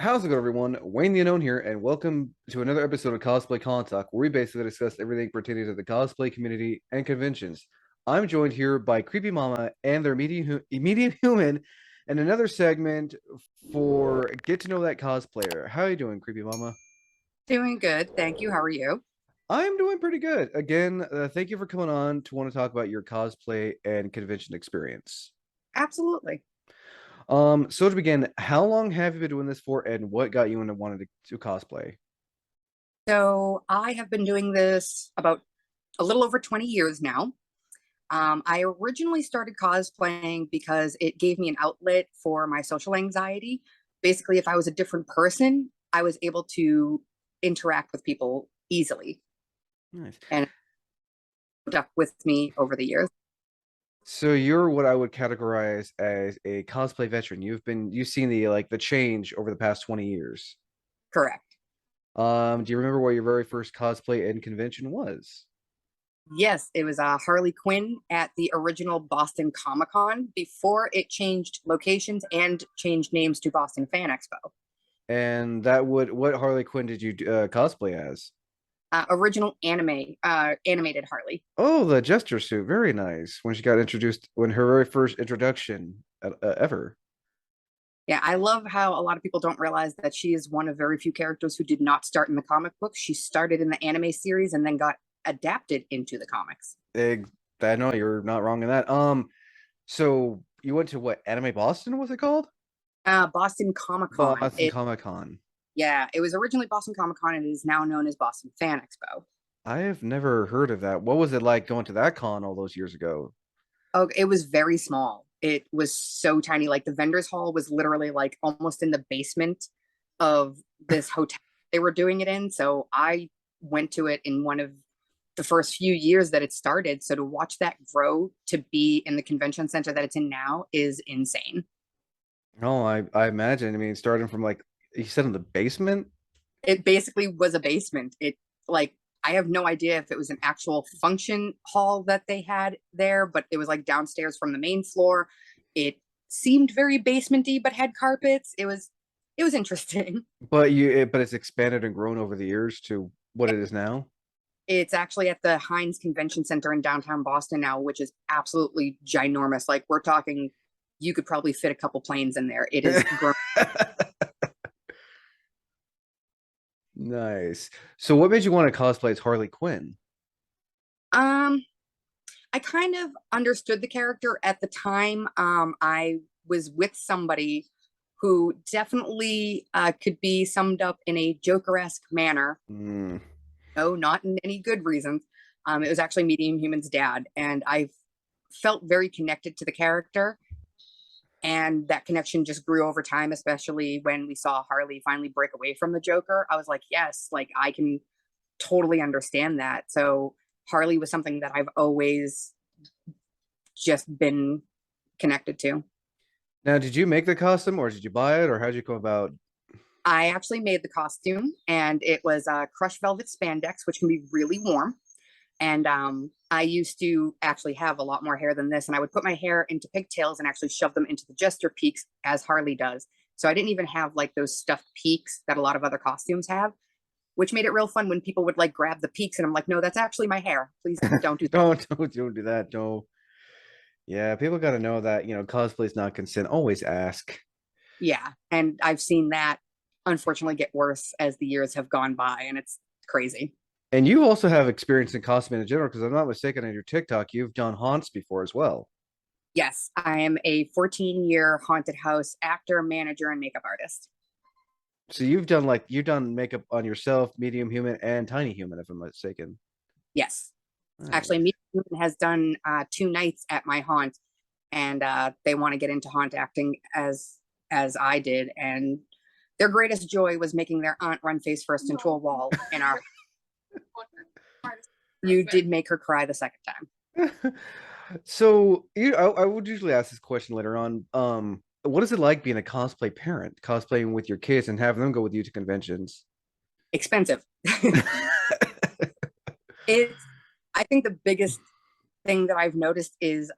How's it going, everyone? Wayne the Unknown here, and welcome to another episode of Cosplay Con Talk, where we basically discuss everything pertaining to the cosplay community and conventions. I'm joined here by Creepy Mama and their medium human, and another segment for get to know that cosplayer. How are you doing, Creepy Mama? Doing good. Thank you. How are you? I'm doing pretty good. Again, thank you for coming on to want to talk about your cosplay and convention experience. Absolutely. So to begin, how long have you been doing this for, and what got you into wanting to cosplay? So I have been doing this about a little over 20 years now. I originally started cosplaying because it gave me an outlet for my social anxiety. Basically, if I was a different person, I was able to interact with people easily, Nice. and it stuck with me over the years. So you're what I would categorize as a cosplay veteran. You've seen the change over the past 20 years. Correct. Do you remember what your very first cosplay and convention was? Yes, it was Harley Quinn at the original Boston Comic Con before it changed locations and changed names to Boston Fan Expo. And what Harley Quinn did you cosplay as? Original animated Harley. Oh, the Jester suit. Very nice. When she got introduced, when her very first introduction ever. Yeah, I love how a lot of people don't realize that she is one of very few characters who did not start in the comic book. She started in the anime series and then got adapted into the comics. Ex- I know you're not wrong in that. So you went to what, Anime Boston was it called? Boston Comic Con. Boston Comic Con. Yeah, it was originally Boston Comic Con and it is now known as Boston Fan Expo. I have never heard of that. What was it like going to that con all those years ago? Oh, it was very small. It was so tiny. Like the vendors hall was literally like almost in the basement of this hotel they were doing it in. So I went to it in one of the first few years that it started. So to watch that grow to be in the convention center that it's in now is insane. No, I imagine. I mean, starting from like you said in the basement. It basically was a basement. It like I have no idea if it was an actual function hall that they had there, but it was like downstairs from the main floor. It seemed very basementy, but had carpets. It was interesting. But it's expanded and grown over the years to what it is now. It's actually at the Heinz Convention Center in downtown Boston now, which is absolutely ginormous. Like we're talking, you could probably fit a couple planes in there. It is grown. Nice. So what made you want to cosplay as Harley Quinn? Um, I kind of understood the character at the time. I was with somebody who definitely could be summed up in a Joker-esque manner. Mm. No, not in any good reasons. It was actually Medium Human's dad, and I felt very connected to the character. And that connection just grew over time, especially when we saw Harley finally break away from the Joker. I was like, yes, like I can totally understand that. So Harley was something that I've always just been connected to. Now, did you make the costume or did you buy it or how'd you come about? I actually made the costume, and it was crushed velvet spandex, which can be really warm. And I used to actually have a lot more hair than this, and I would put my hair into pigtails and actually shove them into the jester peaks as Harley does. So I didn't even have like those stuffed peaks that a lot of other costumes have, which made it real fun when people would like grab the peaks, and I'm like, no, that's actually my hair. Please don't do that. Don't do that. Don't. Yeah, people got to know that, cosplay is not consent. Always ask. Yeah, and I've seen that unfortunately get worse as the years have gone by, and it's crazy. And you also have experience in costume in general, because I'm not mistaken on your TikTok, you've done haunts before as well. Yes, I am a 14-year haunted house actor, manager, and makeup artist. So you've done makeup on yourself, medium human, and tiny human, if I'm not mistaken. Yes, actually, Nice. me has done 2 nights at my haunt, and they want to get into haunt acting as I did, and their greatest joy was making their aunt run face first into a wall in our. You did make her cry the second time. So I would usually ask this question later on. What is it like being a cosplay parent, cosplaying with your kids and having them go with you to conventions? Expensive. It's. I think the biggest thing that I've noticed is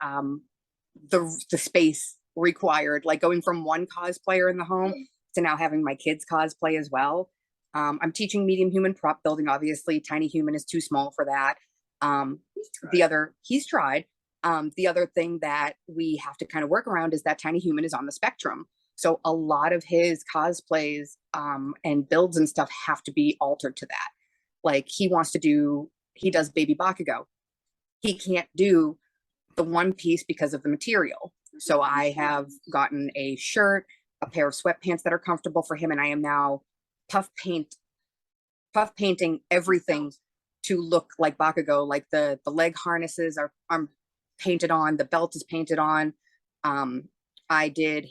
the space required, like going from one cosplayer in the home to now having my kids cosplay as well. I'm teaching medium human prop building. Obviously, tiny human is too small for that. He's tried. The other thing that we have to kind of work around is that tiny human is on the spectrum. So a lot of his cosplays and builds and stuff have to be altered to that. Like he does Baby Bakugo. He can't do the one piece because of the material. So I have gotten a shirt, a pair of sweatpants that are comfortable for him, and I am now puff painting everything to look like Bakugo. Like the leg harnesses are painted on, the belt is painted on. I did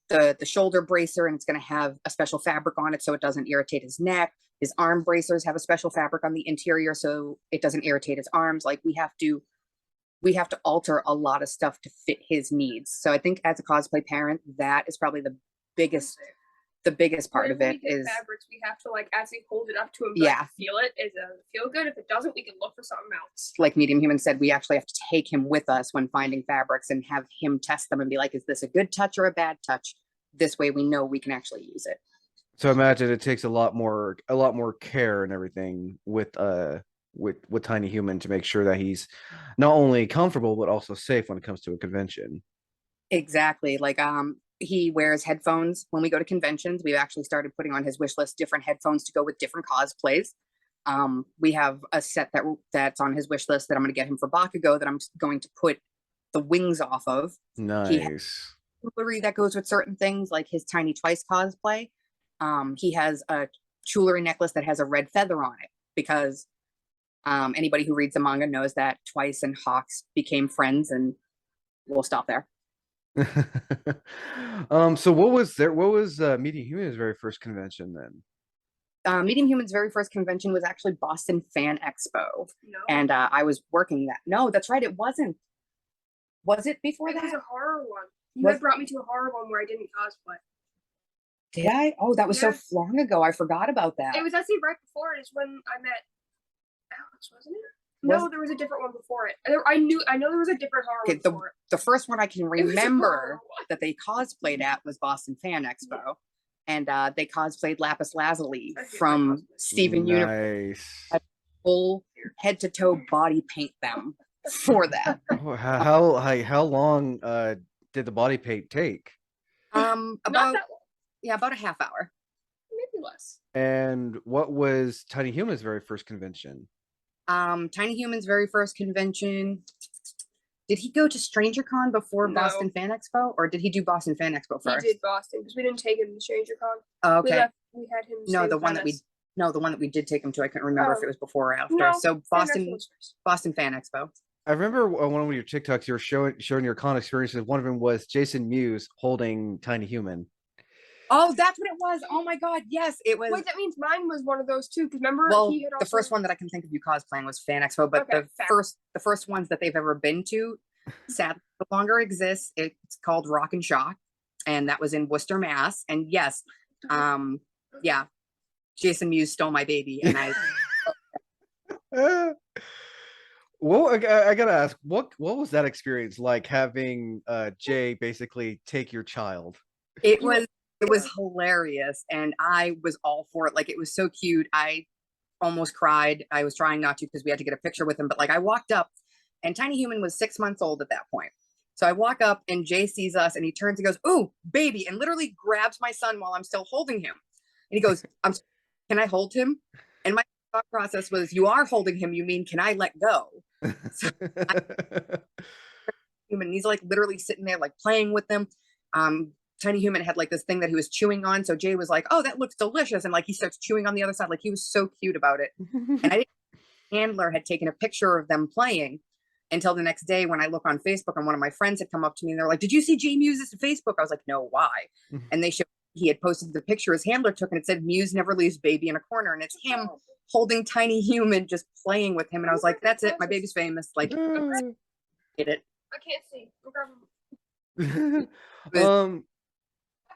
the shoulder bracer, and it's going to have a special fabric on it so it doesn't irritate his neck. His arm bracers have a special fabric on the interior so it doesn't irritate his arms. Like we have to alter a lot of stuff to fit his needs. So I think as a cosplay parent, that is probably the biggest part of it is fabrics. We have to, like, as we hold it up to him, yeah, feel it. Is it feel good? If it doesn't, we can look for something else. Like Medium Human said, we actually have to take him with us when finding fabrics and have him test them and be like, is this a good touch or a bad touch? This way we know we can actually use it. So imagine it takes a lot more care and everything with Tiny Human to make sure that he's not only comfortable but also safe when it comes to a convention. Exactly. Like he wears headphones when we go to conventions. We've actually started putting on his wish list different headphones to go with different cosplays. We have a set that's on his wish list that I'm going to get him for Bakugo that I'm going to put the wings off of. Nice. Jewelry that goes with certain things, like his Tiny Twice cosplay. He has a jewelry necklace that has a red feather on it because anybody who reads the manga knows that Twice and Hawks became friends, and we'll stop there. So what was Medium Human's very first convention then? Medium Human's very first convention was actually Boston Fan Expo. No. And I was working that. No, that's right. It wasn't. Was it before that? It was a horror one. You had brought me to a horror one where I didn't cosplay. Did I? Oh, that was so long ago. I forgot about that. It was actually right before it is when I met Alex, wasn't it? No, there was a different one before it. I know there was a different horror one before it. The first one I can remember that they cosplayed at was Boston Fan Expo. And they cosplayed Lapis Lazuli from Steven Universe. Full head to toe body paint them for that. How long did the body paint take? About a half hour. Maybe less. And what was Tiny Human's very first convention? Tiny Human's very first convention. Did he go to StrangerCon before Boston Fan Expo, or did he do Boston Fan Expo first? He did Boston because we didn't take him to StrangerCon. Oh, okay. We had him. No, the one that we did take him to. I couldn't remember if it was before or after. No, so Boston Fan Expo. I remember one of your TikToks you were showing your con experiences. One of them was Jason Mewes holding Tiny Human. Oh, that's what it was. Oh my God, yes, it was. Wait, that means mine was one of those too. Because remember, the first one that I can think of you cosplaying was Fan Expo, but the first ones that they've ever been to, sadly, no longer exists. It's called Rock and Shock, and that was in Worcester, Mass. And yes, Jason Mewes stole my baby, and I. Well, I gotta ask, what was that experience like, having Jay basically take your child? It was hilarious, and I was all for it. Like, it was so cute. I almost cried. I was trying not to because we had to get a picture with him, but like I walked up, and Tiny Human was 6 months old at that point. So I walk up, and Jay sees us, and he turns and goes, "Ooh, baby," and literally grabs my son while I'm still holding him. And he goes, "Can I hold him?" And my thought process was, "You are holding him. You mean, can I let go?" So Human, he's like literally sitting there, like playing with them. Tiny Human had like this thing that he was chewing on. So Jay was like, "Oh, that looks delicious." And like he starts chewing on the other side. Like he was so cute about it. And handler had taken a picture of them playing until the next day when I look on Facebook, and one of my friends had come up to me and they're like, "Did you see Jay Mewes' Facebook?" I was like, "No, why?" And they showed he had posted the picture his handler took, and it said Mewes never leaves baby in a corner. And it's him holding Tiny Human, just playing with him. And I was like, "That's it. My baby's famous." Like, get it. I can't see. I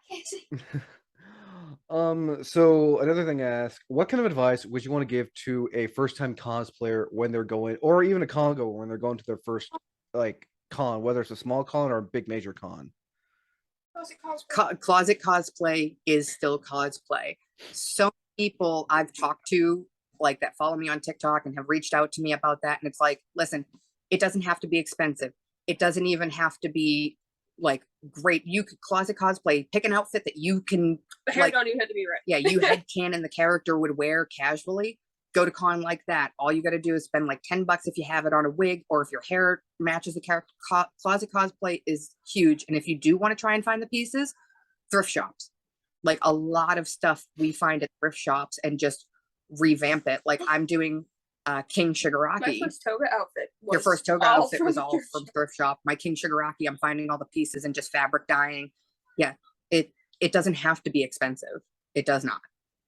can't see. So another thing I ask, what kind of advice would you want to give to a first-time cosplayer when they're going, or even a con goer when they're going to their first like con, whether it's a small con or a big major con? Closet cosplay is still cosplay. So many people I've talked to, like that follow me on TikTok and have reached out to me about that. And it's like, listen, it doesn't have to be expensive. It doesn't even have to be like great. You could closet cosplay, pick an outfit that you can. The hair like, don't even have to be right. Yeah, you head canon the character would wear casually. Go to con like that. All you got to do is spend like $10 if you have it on a wig, or if your hair matches the character. Closet cosplay is huge. And if you do want to try and find the pieces, thrift shops. Like a lot of stuff we find at thrift shops and just revamp it. Like I'm doing King Shigaraki. My first toga outfit. Your first toga outfit was all from thrift shop. My King Shigaraki, I'm finding all the pieces and just fabric dyeing. Yeah, it doesn't have to be expensive. It does not.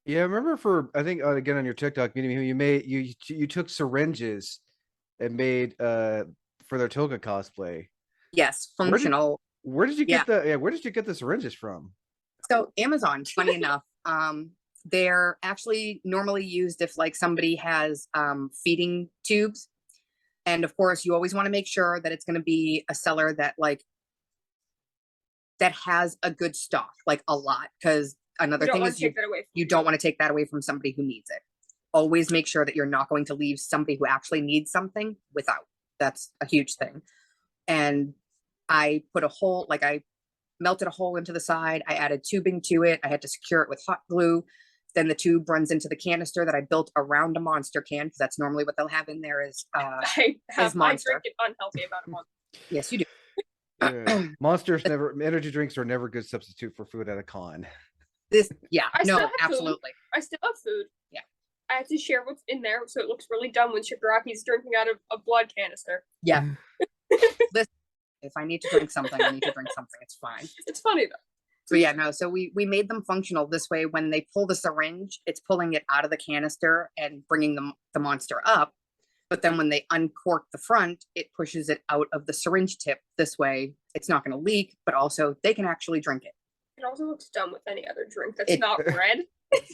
Yeah, I remember I think again on your TikTok meeting, you took syringes and made for their toga cosplay. Yes, functional. Where did you get where did you get the syringes from? So Amazon, funny enough, they're actually normally used if like somebody has feeding tubes. And of course, you always want to make sure that it's going to be a seller that has a good stock, like a lot, because another thing is you don't want to take that away from somebody who needs it. Always make sure that you're not going to leave somebody who actually needs something without. That's a huge thing. And I put I melted a hole into the side. I added tubing to it. I had to secure it with hot glue. Then the tube runs into the canister that I built around a Monster can, because that's normally what they'll have in there is I drink an unhealthy amount of Monster. Yes, you do. Monsters energy drinks are never good substitute for food at a con. Absolutely. I still have food. Yeah. I have to share what's in there, so it looks really dumb when Shigaraki's drinking out of a blood canister. Yeah. Listen, if I need to drink something, I need to drink something. It's fine. It's funny though. So yeah, no. So we made them functional this way. When they pull the syringe, it's pulling it out of the canister and bringing the monster up. But then when they uncork the front, it pushes it out of the syringe tip. This way, it's not going to leak, but also they can actually drink it. It also looks dumb with any other drink that's not red.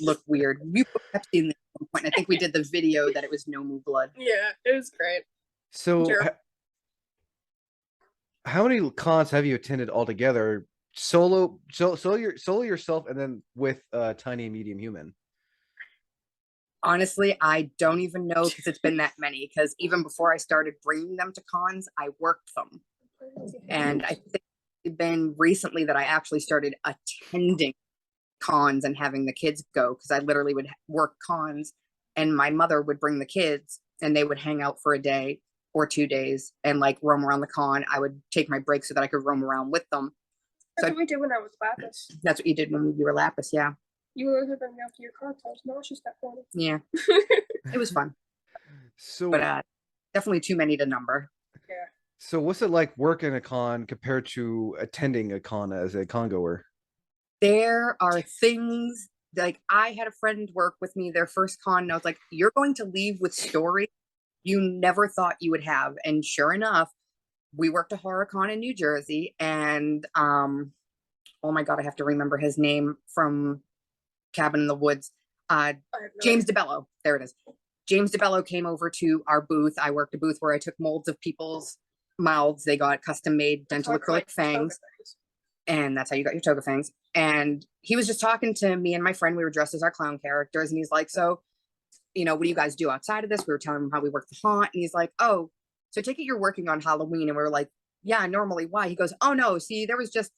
Look weird. You put Pepsi in there at one point. I think we did the video that it was Nomu blood. Yeah, it was great. So, how many cons have you attended altogether? Solo yourself, and then with Tiny and Medium Human. Honestly, I don't even know, because it's been that many. Because even before I started bringing them to cons, I worked them, and I think it's been recently that I actually started attending cons and having the kids go, because I literally would work cons, and my mother would bring the kids, and they would hang out for a day or 2 days and like roam around the con. I would take my break so that I could roam around with them. That's what we did when I was Lapis. That's what you did when you were Lapis, yeah. You were bringing out to your cards. I was nauseous that morning. Yeah. It was fun. So, but definitely too many to number. Yeah. So what's it like working a con compared to attending a con as a con goer? There are things like I had a friend work with me their first con, and I was like, you're going to leave with story you never thought you would have. And sure enough, we worked a horror con in New Jersey, and oh my god, I have to remember his name from Cabin in the Woods. James DeBello. There it is. James DeBello came over to our booth. I worked a booth where I took molds of people's mouths. They got custom made dental acrylic fangs. And that's how you got your toga fangs. And he was just talking to me and my friend. We were dressed as our clown characters. And he's like, so, what do you guys do outside of this? We were telling him how we work the haunt. And he's like, oh, so take it you're working on Halloween. And we were like, yeah, normally. Why? He goes, oh no, see, there was just,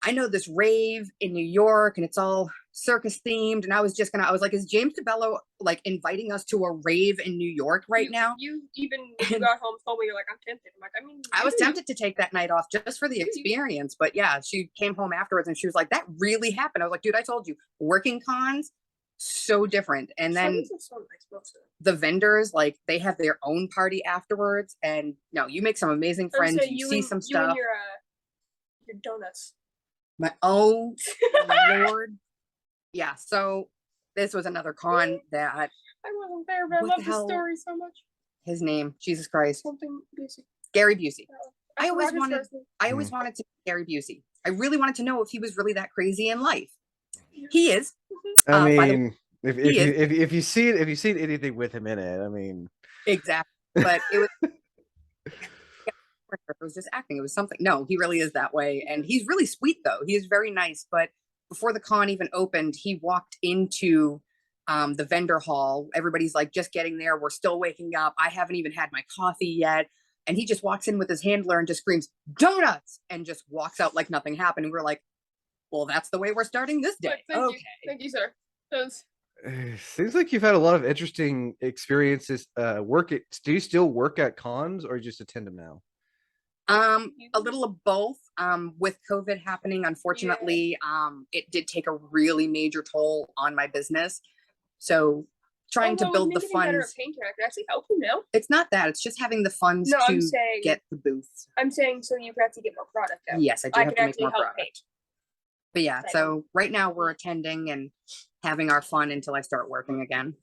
I know this rave in New York and it's all circus themed. And I was like, is James DeBello like inviting us to a rave in New York now? You even when you got home told me, you're like, I'm tempted. I'm like, I was tempted to take that night off just for the experience. But yeah, she came home afterwards and she was like, that really happened. I was like, dude, I told you, working cons, so different. And then the vendors, like they have their own party afterwards. And no, you make some amazing friends. You see some stuff. And your donuts. My Lord. Yeah, so this was another con that I wasn't there, but I love the story so much. His name, Jesus Christ. Something Busey. Gary Busey. I always wanted to be Gary Busey. I really wanted to know if he was really that crazy in life. He is. I mean, if you've seen anything with him in it, I mean, exactly. But it was Or if it was just acting. It was something. No, he really is that way. And he's really sweet, though. He is very nice. But before the con even opened, he walked into the vendor hall. Everybody's like just getting there. We're still waking up. I haven't even had my coffee yet. And he just walks in with his handler and just screams, "Donuts!" and just walks out like nothing happened. And we're like, well, that's the way we're starting this day. Okay. Thank you, sir. That was Seems like you've had a lot of interesting experiences. Do you still work at cons or just attend them now? A little of both. With COVID happening, unfortunately, it did take a really major toll on my business. So trying to build the funds. I could actually help you now. It's not that, it's just having the funds No, to I'm saying get the booths. I'm saying so you could actually get more product out. Yes, I do I have could to make actually more help product. paint. But yeah, Right. so right now we're attending and having our fun until I start working again.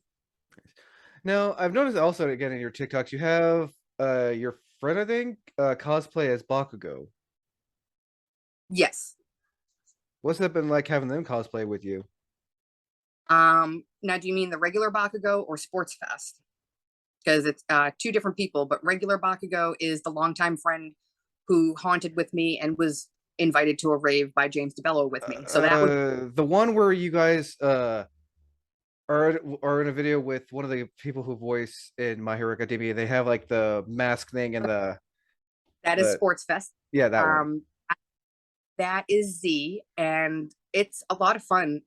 Now, I've noticed also again in your TikToks, you have your friend, I think, cosplay as Bakugo. Yes. What's that been like having them cosplay with you? Now do you mean the regular Bakugo or Sports Fest? Because it's two different people, but regular Bakugo is the longtime friend who haunted with me and was invited to a rave by James DeBello with me. So that was the one where you guys are in a video with one of the people who voice in My Hero Academia. They have like the mask thing and that is Sports Fest. Yeah, that one. That is Z, and it's a lot of fun.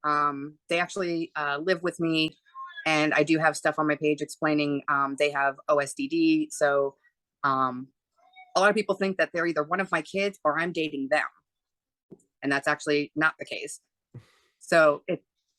They actually live with me, and I do have stuff on my page explaining they have OSDD. So a lot of people think that they're either one of my kids or I'm dating them. And that's actually not the case. So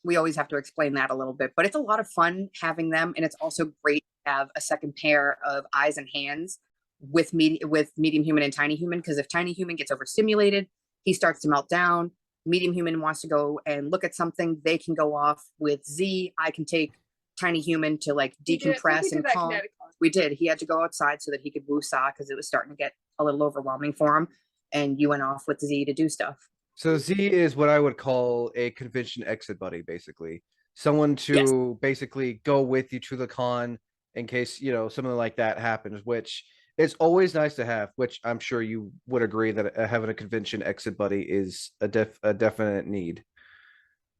we always have to explain that a little bit, but it's a lot of fun having them. And it's also great to have a second pair of eyes and hands with medium human and tiny human. Because if tiny human gets overstimulated, he starts to melt down. Medium human wants to go and look at something, they can go off. With Z, I can take tiny human to like decompress and calm. We did. He had to go outside so that he could woo-saw because it was starting to get a little overwhelming for him. And you went off with Z to do stuff. So Z is what I would call a convention exit buddy, basically. Someone to basically go with you to the con in case, something like that happens, which is always nice to have, which I'm sure you would agree that having a convention exit buddy is a definite need.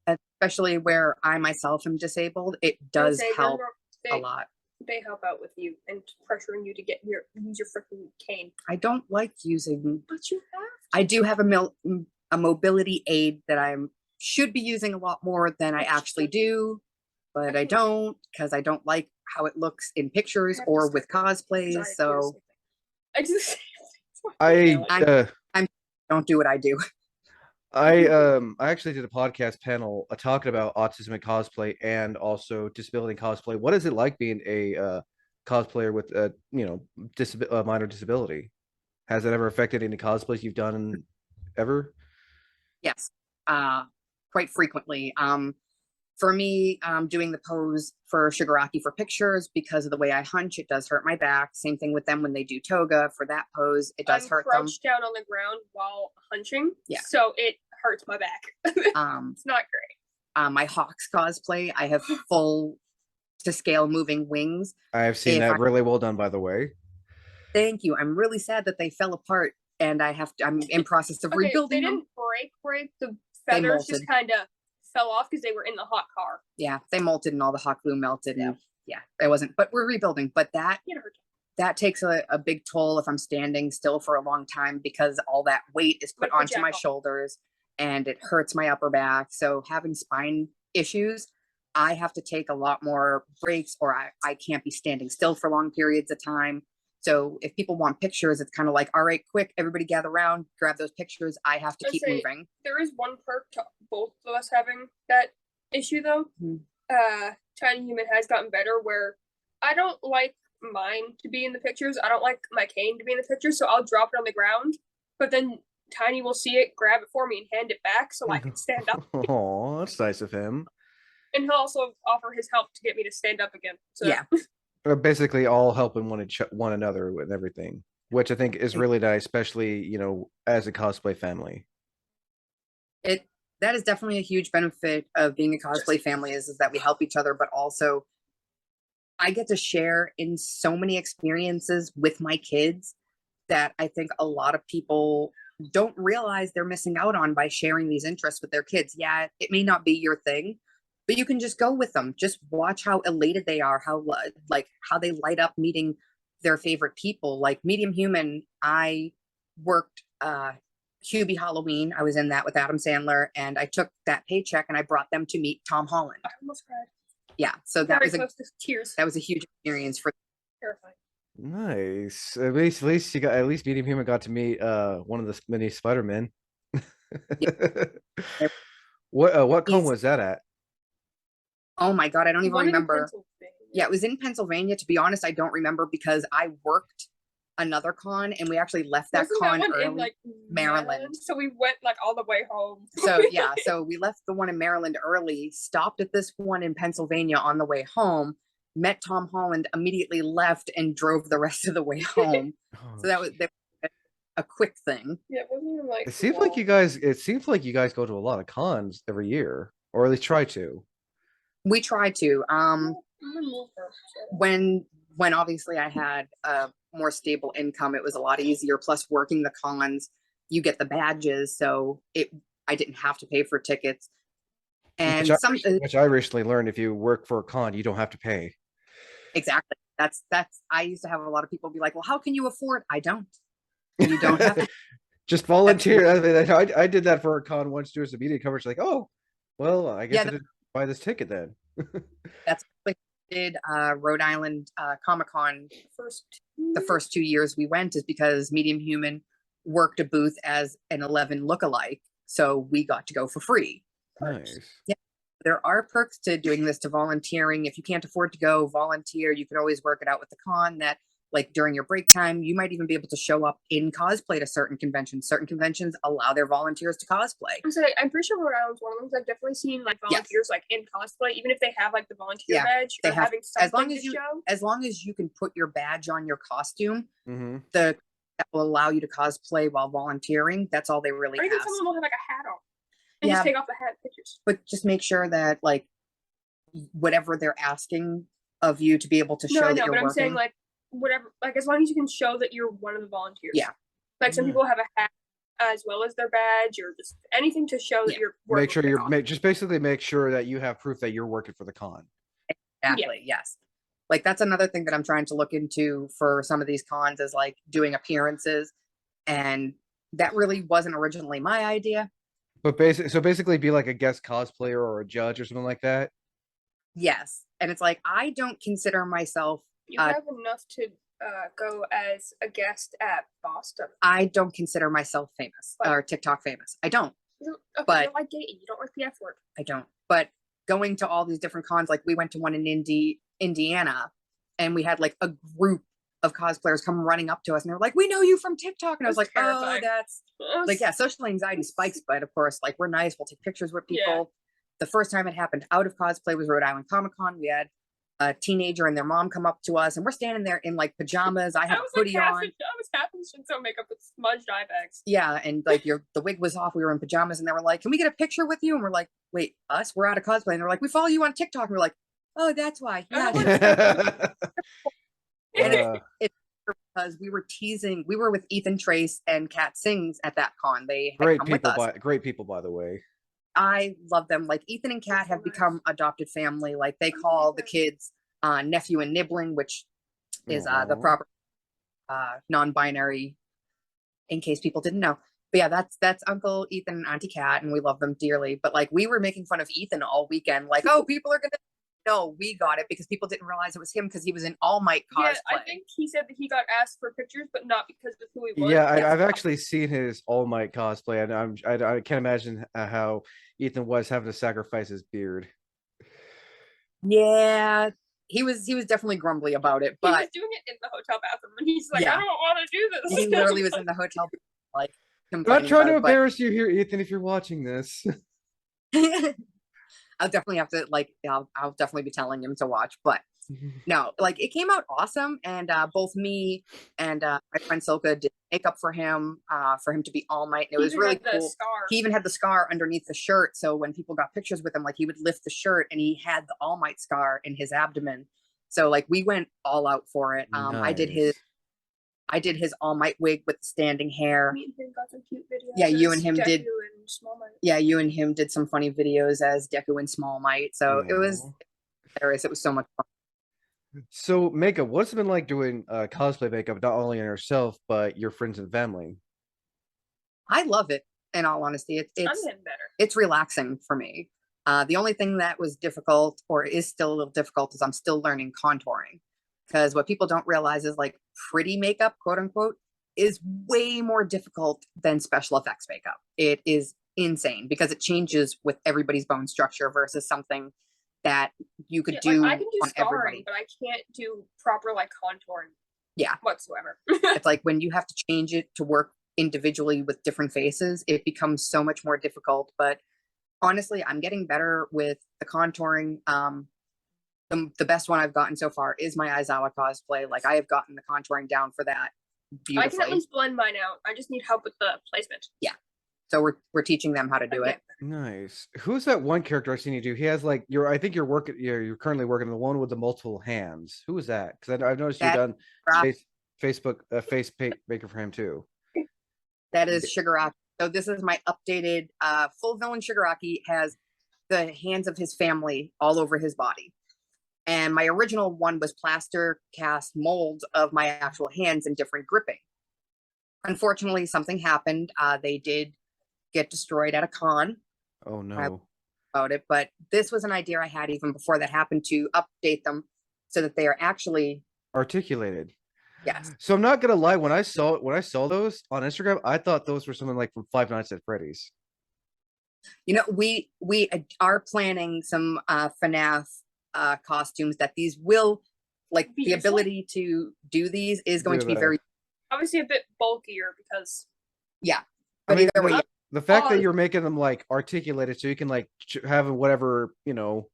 Especially where I myself am disabled, it does help a lot. They help out with you and pressuring you to use your freaking cane. I don't like using. But you have. I do have a mobility aid that I should be using a lot more than I actually do, but I don't because I don't like how it looks in pictures or with cosplays. So I don't do what I do. I actually did a podcast panel talking about autism and cosplay and also disability and cosplay. What is it like being a cosplayer with a minor disability? Has it ever affected any cosplays you've done ever? Yes, quite frequently. For me, doing the pose for Shigaraki for pictures, because of the way I hunch, it does hurt my back. Same thing with them when they do toga for that pose, it does hurt them. I'm crouched down on the ground while hunching, so it hurts my back. It's not great. My Hawks cosplay, I have full to scale moving wings. I have seen that really well done, by the way. Thank you. I'm really sad that they fell apart, and I'm in process of rebuilding them. They didn't break. The feathers just kind of fell off because they were in the hot car. Yeah, they molted and all the hot glue melted. And it wasn't, but we're rebuilding. But that takes a big toll if I'm standing still for a long time because all that weight is put onto my shoulders and it hurts my upper back. So having spine issues, I have to take a lot more breaks or I can't be standing still for long periods of time. So if people want pictures, it's kind of like, all right, quick, everybody gather around, grab those pictures. I have to keep moving. There is one perk to both of us having that issue though. Tiny Human has gotten better where I don't like mine to be in the pictures. I don't like my cane to be in the pictures. So I'll drop it on the ground, but then Tiny will see it, grab it for me and hand it back so I can stand up. Oh, that's nice of him. And he'll also offer his help to get me to stand up again. So. Yeah. Basically all helping one another with everything, which I think is really nice, especially as a cosplay family. That is definitely a huge benefit of being a cosplay family is that we help each other, but also I get to share in so many experiences with my kids that I think a lot of people don't realize they're missing out on by sharing these interests with their kids. Yeah, it may not be your thing, but you can just go with them. Just watch how elated they are, how like how they light up meeting their favorite people. Like Medium Human, I worked Hubie Halloween. I was in that with Adam Sandler, and I took that paycheck and I brought them to meet Tom Holland. I almost cried. Yeah, so that Very was close to tears. that was a huge experience for. Terrifying. Nice. At least you got at least Medium Human got to meet one of the many Spider-Men. What con He's- was that at? Oh my god, I don't even One in remember. Pennsylvania. Yeah, it was in Pennsylvania. To be honest, I don't remember because I worked another con and we actually left that Wasn't con that one early. in like Maryland. So we went like all the way home. So yeah, so we left the one in Maryland early, stopped at this one in Pennsylvania on the way home, met Tom Holland, immediately left and drove the rest of the way home. So that was a quick thing. Yeah, it wasn't even like. It seems like you guys. It seems like you guys go to a lot of cons every year, or at least try to. We try to. I'm gonna move her, so. When obviously I had a more stable income, it was a lot easier. Plus working the cons, you get the badges, so I didn't have to pay for tickets. And Which I recently learned, if you work for a con, you don't have to pay. Exactly. That's I used to have a lot of people be like, well, how can you afford? I don't. You don't have to. Just volunteer. I did that for a con once doing some media coverage. Like, oh, well, I guess I didn't buy this ticket then. That's what I did Rhode Island Comic-Con the first 2 years we went is because Medium Human worked a booth as an 11 lookalike. So we got to go for free. Nice. Yeah. There are perks to doing this, to volunteering. If you can't afford to go volunteer, you can always work it out with the con that like during your break time, you might even be able to show up in cosplay to certain conventions. Certain conventions allow their volunteers to cosplay. I'm pretty sure Rhode Island's one of them. I've definitely seen like volunteers like in cosplay, even if they have like the volunteer badge they or have, having something as long as to you show. as long as you can put your badge on your costume, Mm-hmm. that will allow you to cosplay while volunteering. That's all they really Or even ask. someone will have like a hat on and Yeah. just take off the hat pictures. But just make sure that like whatever they're asking of you to be able to show No, I that know, you're but I'm working. saying like whatever, like as long as you can show that you're one of the volunteers. Yeah. Like some Yeah. people have a hat as well as their badge or just anything to show that Yeah. you're working Make sure with the you're con. just basically make sure that you have proof that you're working for the con. Exactly. Yes. Like that's another thing that I'm trying to look into for some of these cons is like doing appearances, and that really wasn't originally my idea. But basically be like a guest cosplayer or a judge or something like that. Yes, and it's like I don't consider myself. You have enough to go as a guest at Boston. I don't consider myself famous But- or TikTok famous. I don't. Okay, But- you don't like dating. You don't like the F word. I don't. But going to all these different cons, like we went to one in Indiana, and we had like a group of cosplayers come running up to us, and they're like, "We know you from TikTok," and I was like, That's "Oh, terrifying. that's like yeah." Social anxiety spikes, but of course, like we're nice. We'll take pictures with people. Yeah. The first time it happened out of cosplay was Rhode Island Comic Con. We had a teenager and their mom come up to us, and we're standing there in like pajamas. I have a hoodie on. I was half in Shinzo makeup with smudged eye bags. Yeah, and like the wig was off. We were in pajamas, and they were like, "Can we get a picture with you?" And we're like, "Wait, us? We're out of cosplay." And they're like, "We follow you on TikTok." And we're like, "Oh, that's why." Yeah, because we were teasing. We were with Ethan Trace and Kat Sings at that con. They had great come people, with us. great people, by the way. I love them. Like Ethan and Kat have become adopted family. Like they call the kids nephew and nibbling, which is the Aw. proper non-binary. In case people didn't know. But yeah, that's Uncle Ethan and Auntie Kat, and we love them dearly. But like we were making fun of Ethan all weekend, like, oh, people are gonna no, we got it because people didn't realize it was him because he was in All Might cosplay. Yeah, I think he said that he got asked for pictures, but not because of who he was. Yeah, Yes. I've actually seen his All Might cosplay, and I can't imagine how Ethan was having to sacrifice his beard. Yeah, he was definitely grumbly about it, He was but doing it in the hotel bathroom, and he's like, Yeah. I don't want to do this. he literally was in the hotel like I'm not complaining trying to about it, but- embarrass you here, Ethan, if you're watching this. I'll definitely have to like I'll definitely be telling him to watch, but no, like it came out awesome, and both me and my friend Silka did makeup for him to be All Might, and it was Even really had the cool. scar. He even had the scar underneath the shirt, so when people got pictures with him, like he would lift the shirt and he had the All Might scar in his abdomen. So like we went all out for it. I did his Nice. I did his All Might wig with the standing hair. Me and him got some cute videos. Yeah, you as and him did- Deku and Small Knight. Yeah, you and him did some funny videos as Deku and Small Might. So it was Aw. hilarious. It was so much fun. So, makeup, what's it been like doing cosplay makeup, not only on yourself, but your friends and family? I love it, in all honesty. I'm It's getting better. it's relaxing for me. The only thing that was difficult, or is still a little difficult, is I'm still learning contouring. Because what people don't realize is like pretty makeup, quote unquote, is way more difficult than special effects makeup. It is insane because it changes with everybody's bone structure versus something that you could Yeah, do like, I can do on scarring, everybody. but I can't do proper like contouring. Yeah. Whatsoever. It's like when you have to change it to work individually with different faces, it becomes so much more difficult. But honestly, I'm getting better with the contouring. The best one I've gotten so far is my Aizawa cosplay. Like I have gotten the contouring down for that I beautifully. can at least blend mine out. I just need help with the placement. So we're teaching them how to do I'm it. getting Nice. Who's that one character I've seen you do? He has like I think you're working. You're currently working on the one with the multiple hands. Who is that? Because I've noticed you've That- done Rock- Facebook maker for him too. That is Shigaraki. So this is my updated full villain Shigaraki. Has the hands of his family all over his body. And my original one was plaster cast molds of my actual hands in different gripping. Unfortunately, something happened. They did get destroyed at a con Oh no. about it, but this was an idea I had even before that happened to update them so that they are actually, Articulated. yes. So I'm not gonna lie. When I saw those on Instagram, I thought those were something like from Five Nights at Freddy's. You know, we are planning some FNAF costumes that these will, like Be the useful? ability to do these is going Do to be that. very, obviously a bit bulkier because yeah. I But mean, either way, yeah. the fact that Oh. you're making them like articulated, so you can like have whatever Yeah, Or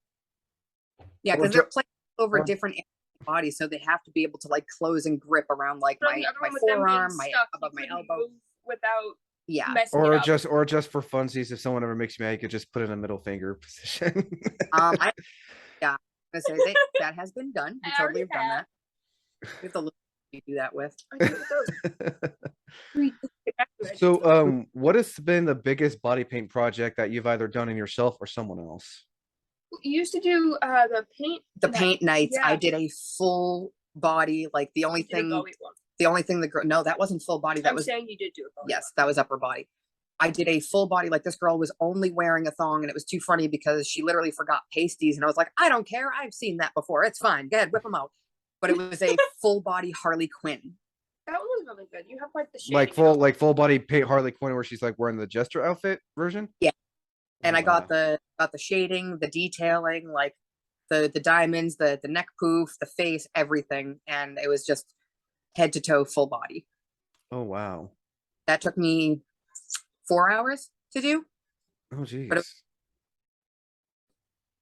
because they're dr- playing over or- different areas of the body, so they have to be able to like close and grip around like but on my the other my one with them being forearm, my stuck, above you my couldn't elbow. move without Yeah, messing or it up. just for funsies, if someone ever makes me, I could just put it in a middle finger position. I yeah, I say that has been done. We I totally already have done have. that. We have to look to do that with. I do those. Get back to it. So, what has been the biggest body paint project that you've either done in yourself or someone else? You used to do the paint. The night. paint nights, I Yeah. did a full body. Like the only You did a thing, Bowie one. the girl. No, that wasn't full body. That I'm was saying you did do a Bowie yes, that was upper body. I did a full body. Like this girl was only wearing a thong, and it was too funny because she literally forgot pasties, and I was like, I don't care. I've seen that before. It's fine. Go ahead, whip them out. But it was a full body Harley Quinn. That one was really good. You have like the shading Like full body paint Harley Quinn, where she's like wearing the Jester outfit version. Yeah. And Oh, I got wow. the shading, the detailing, like the diamonds, the neck poof, the face, everything, and it was just head to toe full body. Oh wow. That took me 4 hours to do. Oh geez. But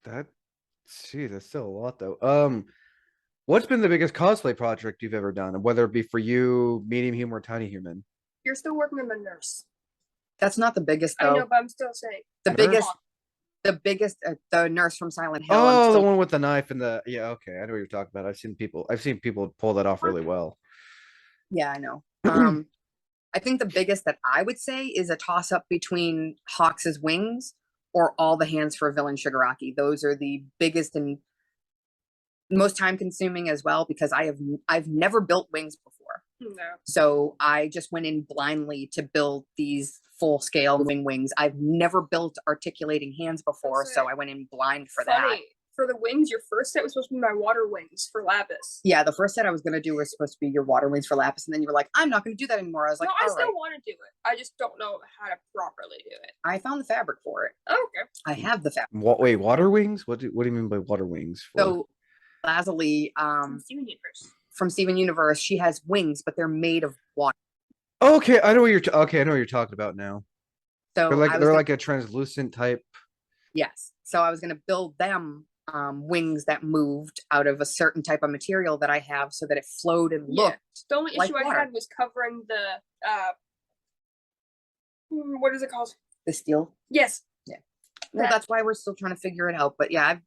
That's still a lot though. What's been the biggest cosplay project you've ever done, whether it be for you, medium human, or tiny human? You're still working on the nurse. That's not the biggest I know, though. but I'm still saying. The Nurse? biggest, the nurse from Silent Hill. I'm Oh, the still- one with the knife and the okay, I know what you're talking about. I've seen people pull that off really well. Yeah, I know. I think the biggest that I would say is a toss up between Hawks's wings or all the hands for villain Shigaraki. Those are the biggest and most time consuming as well because I've never built wings before. No. So I just went in blindly to build these full scale wings. I've never built articulating hands before, That's so it. I went in blind for that. Funny. For the wings, your first set was supposed to be my water wings for Lapis. Yeah, the first set I was gonna do was supposed to be your water wings for Lapis, and then you were like, "I'm not gonna do that anymore." I was like, no, I "All still right." want to do it. I just don't know how to properly do it. I found the fabric for it. Oh, okay. I have the fabric. Wait, water wings? What do you mean by water wings? So Lazuli, Steven Universe. from Steven Universe, she has wings, but they're made of water. Okay, I know what okay, I know what you're talking about now. So They're I was they're gonna- like a translucent type. yes. So I was gonna build them wings that moved out of a certain type of material that I have, so that it flowed and Yeah. looked. The only like issue I water. had was covering the what is it called? The steel. Yes. Well, That- that's why we're still trying to figure it out. But yeah,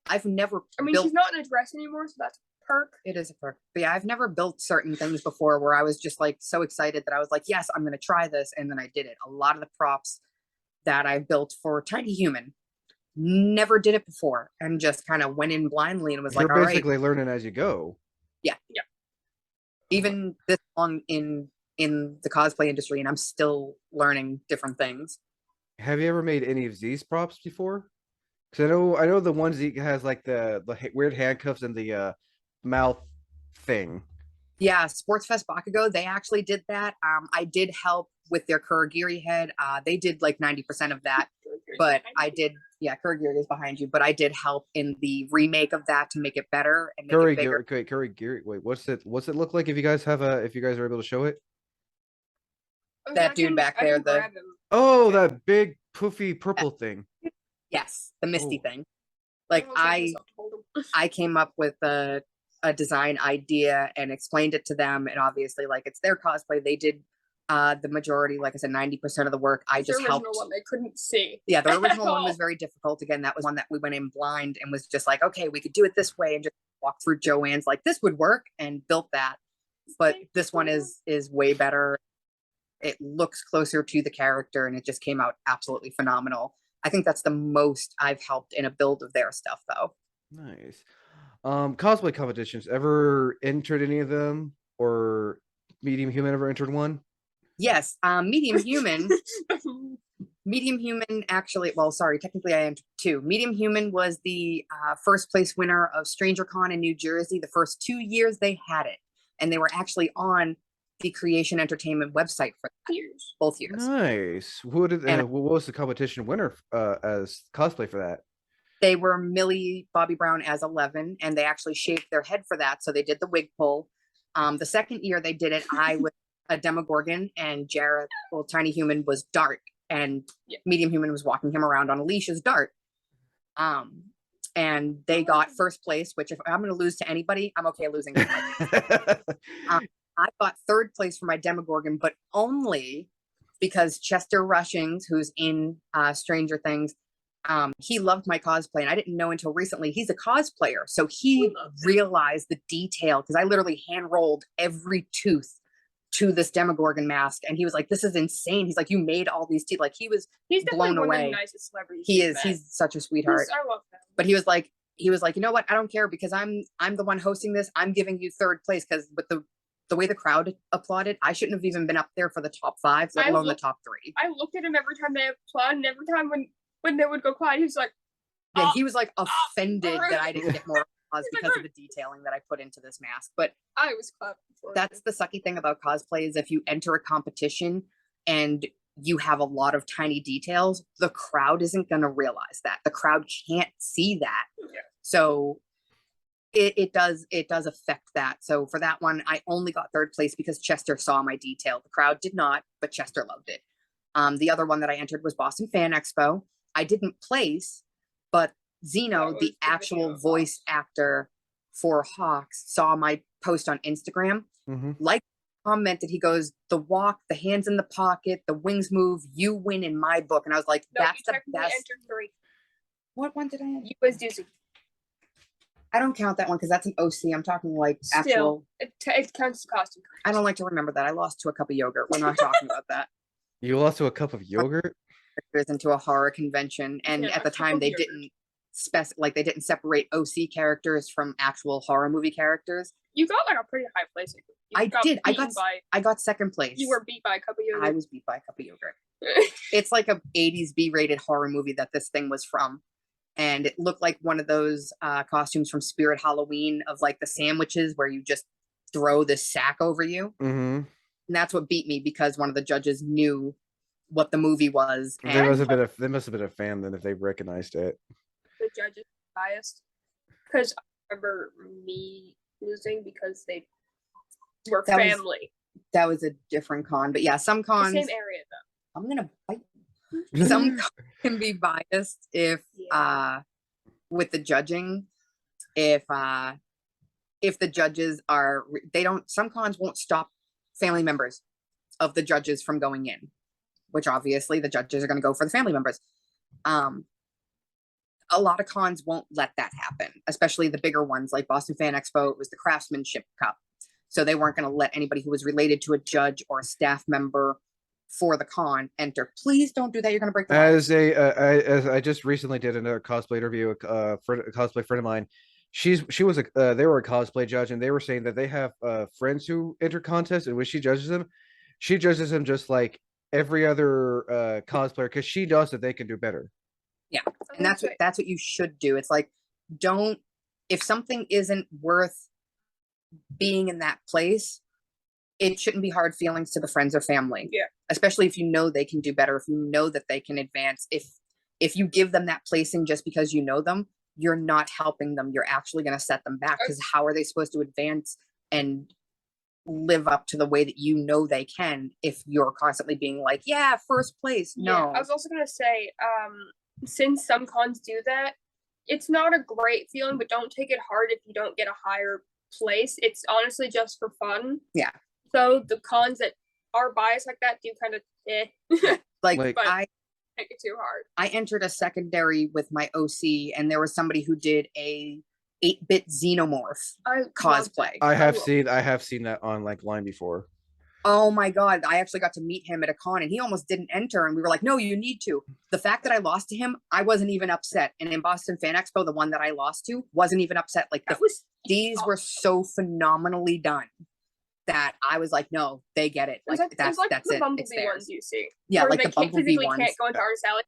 I've never I mean, built. she's not in a dress anymore, so that's perk. It is a perk. But yeah, I've never built certain things before where I was just like so excited that I was like, yes, I'm gonna try this, and then I did it. A lot of the props that I've built for Tiny Human never did it before and just kind of went in blindly and was You're like, all right, basically learning as you go. even this long in the cosplay industry, and I'm still learning different things. Have you ever made any of Z's props before? Because I know the one Z has like the weird handcuffs and the mouth thing. Yeah, Sports Fest Bakugo, they actually did that. I did help with their Kurogiri head. They did like 90% of that, but I did, yeah, Kurogiri is behind you, but I did help in the remake of that to make it better and make it bigger. Curry Geary. Wait, what's it look like if you guys are able to show it? I mean, That I dude can- back I there, can the- grab him. Oh, that big poofy purple thing. Yes, the Misty Oh. thing. Like almost had I myself told him. I came up with a design idea and explained it to them, and obviously like it's their cosplay. They did the majority, like I said, 90% of the work. I It's the just original helped. one they couldn't see. Yeah, the at original one was all. very difficult. Again, that was one that we went in blind and was just like, okay, we could do it this way, and just walk through Joanne's like this would work and built that. But this one is way better. It looks closer to the character, and it just came out absolutely phenomenal. I think that's the most I've helped in a build of their stuff, though. Nice. Cosplay competitions. Ever entered any of them, or Medium Human ever entered one? Yes, Medium Human actually, well, sorry, technically I entered two. Medium Human was the first place winner of Stranger Con in New Jersey the first 2 years they had it. And they were actually on the Creation Entertainment website for Years. both years. Nice. Who did? And- What was the competition winner as cosplay for that? They were Millie Bobby Brown as 11, and they actually shaved their head for that. So they did the wig pull. The second year they did it, I was a Demogorgon, and Jareth, well, Tiny Human was Dart, and Yeah. Medium Human was walking him around on a leash as Dart. And they got first place, which if I'm going to lose to anybody, I'm okay losing. to my- I got third place for my Demogorgon, but only because Chester Rushings, who's in Stranger Things, he loved my cosplay, and I didn't know until recently he's a cosplayer. So he realized the detail, because I literally hand rolled every tooth to this Demogorgon mask, and he was like, "This is insane." He's like, "You made all these teeth." Like he was He's definitely blown one of away. the nicest celebrities. He we've is. met. He's such a sweetheart. I love him. But he was like, you know what? I don't care, because I'm the one hosting this. I'm giving you third place, because with the way the crowd applauded, I shouldn't have even been up there for the top 5, let I alone the look- top 3. I looked at him every time they applaud, and every time when they would go quiet, he was like, Yeah, "Ah, he was like offended that I didn't get more applause He's like, because of the detailing that I put into this mask. But I was clapping for that's the sucky thing about cosplay, is if you enter a competition and you have a lot of tiny details, the crowd isn't going to realize that. The crowd can't see that. Yeah. So it does affect that. So for that one, I only got third place because Chester saw my detail. The crowd did not, but Chester loved it. The other one that I entered was Boston Fan Expo. I didn't place, but Zeno, That was the the actual video of voice actor for Hawks, saw my post on Instagram, Hmm. commented, he goes, "The walk, the hands in the pocket, the wings move, you win in my book." And I was like, No, that's you the technically best. entered 3. What one did I enter? You was Doozy. I don't count that one because that's an OC. I'm talking like Still. actual. It counts as costume. I don't like to remember that. I lost to a cup of yogurt. We're not talking about that. You lost to a cup of yogurt. It was into a horror convention, and Yeah, at the a cup time of they yogurt. didn't they didn't separate OC characters from actual horror movie characters. You got like a pretty high place. You I did. I beaten got by. I got second place. You were beat by a couple of I years. was beat by a cup of yogurt. It's like a 80s B-rated horror movie that this thing was from. And it looked like one of those costumes from Spirit Halloween, of like the sandwiches where you just throw this sack over you. Mm-hmm. And that's what beat me, because one of the judges knew what the movie was. They And they must have been a fan then if they recognized it. The judges biased because I remember me losing because they were That was family. that was a different con. But yeah, some The cons, same area though. I'm gonna bite. Some cons can be biased if Yeah. with the judging, if the judges are they don't, some cons won't stop family members of the judges from going in, which obviously the judges are going to go for the family members. a lot of cons won't let that happen, especially the bigger ones like Boston Fan Expo. It was the Craftsmanship Cup. So they weren't going to let anybody who was related to a judge or a staff member for the con enter. Please don't do that. You're going to break the law. As I just recently did another cosplay interview, a cosplay friend of mine, she was they were a cosplay judge, and they were saying that they have friends who enter contests, and when she judges them just like every other cosplayer, because she knows that they can do better. Yeah, and that's what you should do. It's like, don't, if something isn't worth being in that place, it shouldn't be hard feelings to the friends or family. Yeah. Especially if you know they can do better, if you know that they can advance. If you give them that placing just because you know them, you're not helping them. You're actually going to set them back, because how are they supposed to advance and live up to the way that you know they can if you're constantly being like, yeah, first place? No. Yeah, I was also going to say, since some cons do that, it's not a great feeling, but don't take it hard if you don't get a higher place. It's honestly just for fun. Yeah. So the cons that are biased like that do kind of like but I take it too hard. I entered a secondary with my OC, and there was somebody who did a 8-bit xenomorph cosplay. I have seen that on like line before. Oh my god, I actually got to meet him at a con, and he almost didn't enter, and we were like, no, you need to. The fact that I lost to him, I wasn't even upset. And in Boston Fan Expo, the one that I lost to wasn't even upset. Like, these were so phenomenally done that I was like, no, they get it. Like, that's the it. Bumblebee It's theirs. ones you see. Yeah, like the Bumblebee ones. Can't go into Artist Alley.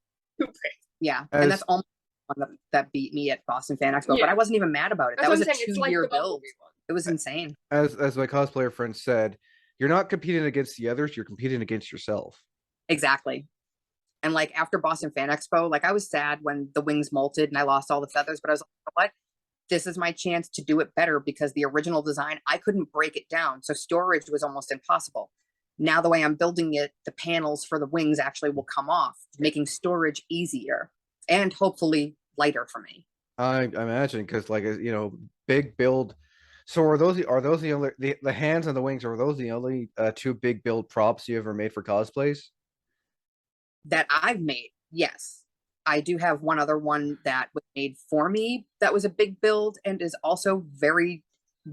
Yeah, and that's almost one that beat me at Boston Fan Expo, but I wasn't even mad about it. That was a 2-year build. It was insane. As my cosplayer friend said, you're not competing against the others, you're competing against yourself. Exactly. And like after Boston Fan Expo, like I was sad when the wings molted and I lost all the feathers, but I was like, what? This is my chance to do it better, because the original design, I couldn't break it down. So storage was almost impossible. Now the way I'm building it, the panels for the wings actually will come off, making storage easier and hopefully lighter for me. I imagine, because like, you know, big build. So are those the only the hands and the wings, are those the only 2 big build props you ever made for cosplays? That I've made, yes. I do have one other one that was made for me that was a big build and is also very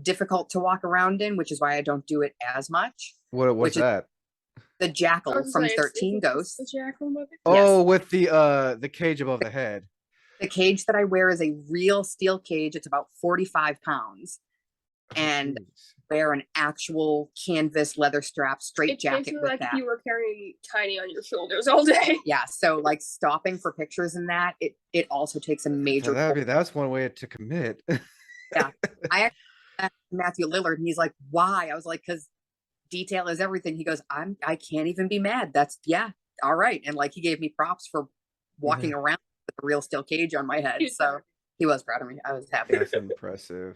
difficult to walk around in, which is why I don't do it as much. What's that? The Jackal from 13 Ghosts. The Jackal movie? Oh, yes. With the cage above the head. The cage that I wear is a real steel cage. It's about 45 pounds. And wear an actual canvas leather strap straight jacket with like that. If you were carrying Tiny on your shoulders all day. Yeah, so like stopping for pictures in that, it also takes a major. That's one way to commit. Yeah, I actually asked Matthew Lillard, and he's like, "Why?" I was like, "Because detail is everything." He goes, I can't even be mad. That's all right." And like he gave me props for walking around with a real steel cage on my head. So he was proud of me. I was happy. That's impressive.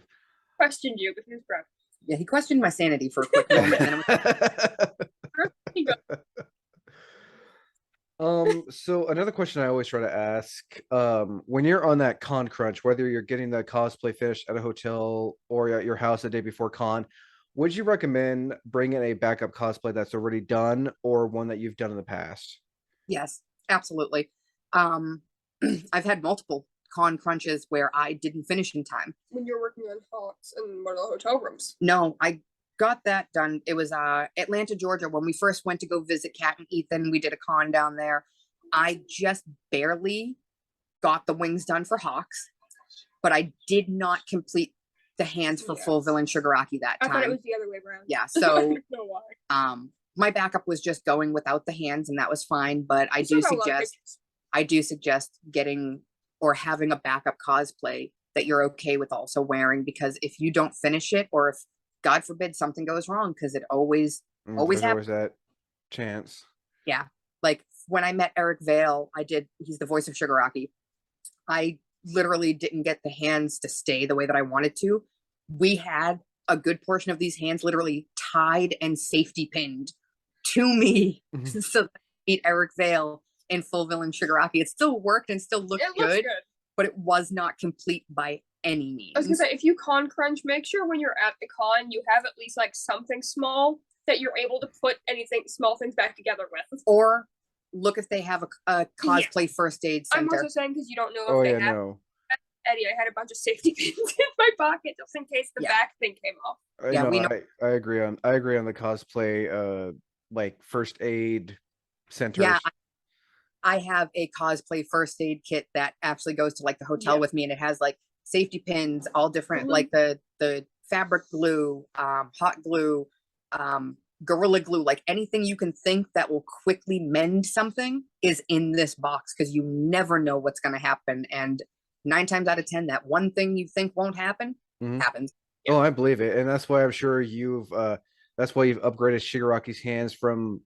Questioned you, but he was proud. Yeah, he questioned my sanity for a quick moment. So another question I always try to ask, when you're on that con crunch, whether you're getting the cosplay finished at a hotel or at your house the day before con, would you recommend bringing a backup cosplay that's already done, or one that you've done in the past? Yes, absolutely. I've had multiple con crunches where I didn't finish in time. When you're working on Hawks in one of the hotel rooms. No, I got that done. It was Atlanta, Georgia. When we first went to go visit Kat and Ethan, we did a con down there. I just barely got the wings done for Hawks, but I did not complete the hands for full villain Shigaraki that time. I thought it was the other way around. Yeah, so I don't know why. My backup was just going without the hands, and that was fine. But I do suggest getting or having a backup cosplay that you're okay with also wearing, because if you don't finish it, or if God forbid something goes wrong, because it always happens. That chance. Yeah, like when I met Eric Vale, he's the voice of Shigaraki. I literally didn't get the hands to stay the way that I wanted to. We had a good portion of these hands literally tied and safety pinned to me so that I meet Eric Vale in full villain Shigaraki. It still worked and still looked good, but it was not complete by any means. I was gonna say, if you con crunch, make sure when you're at the con you have at least like something small that you're able to put small things back together with. Or look if they have a cosplay first aid I'm center. also saying because you don't know if Oh they yeah, have. no. Eddie, I had a bunch of safety pins in my pocket just in case the Yeah. back thing came off. Yeah, No, we know. I agree on the cosplay like first aid centers. Yeah, I have a cosplay first aid kit that actually goes to like the hotel Yeah. with me, and it has like safety pins, all different, Mhm. like the fabric glue, hot glue, gorilla glue, like anything you can think that will quickly mend something is in this box, because you never know what's going to happen. And 9 times out of 10, that one thing you think won't happen Mhm. happens. Oh, I believe it, and that's why I'm sure that's why you've upgraded Shigaraki's hands from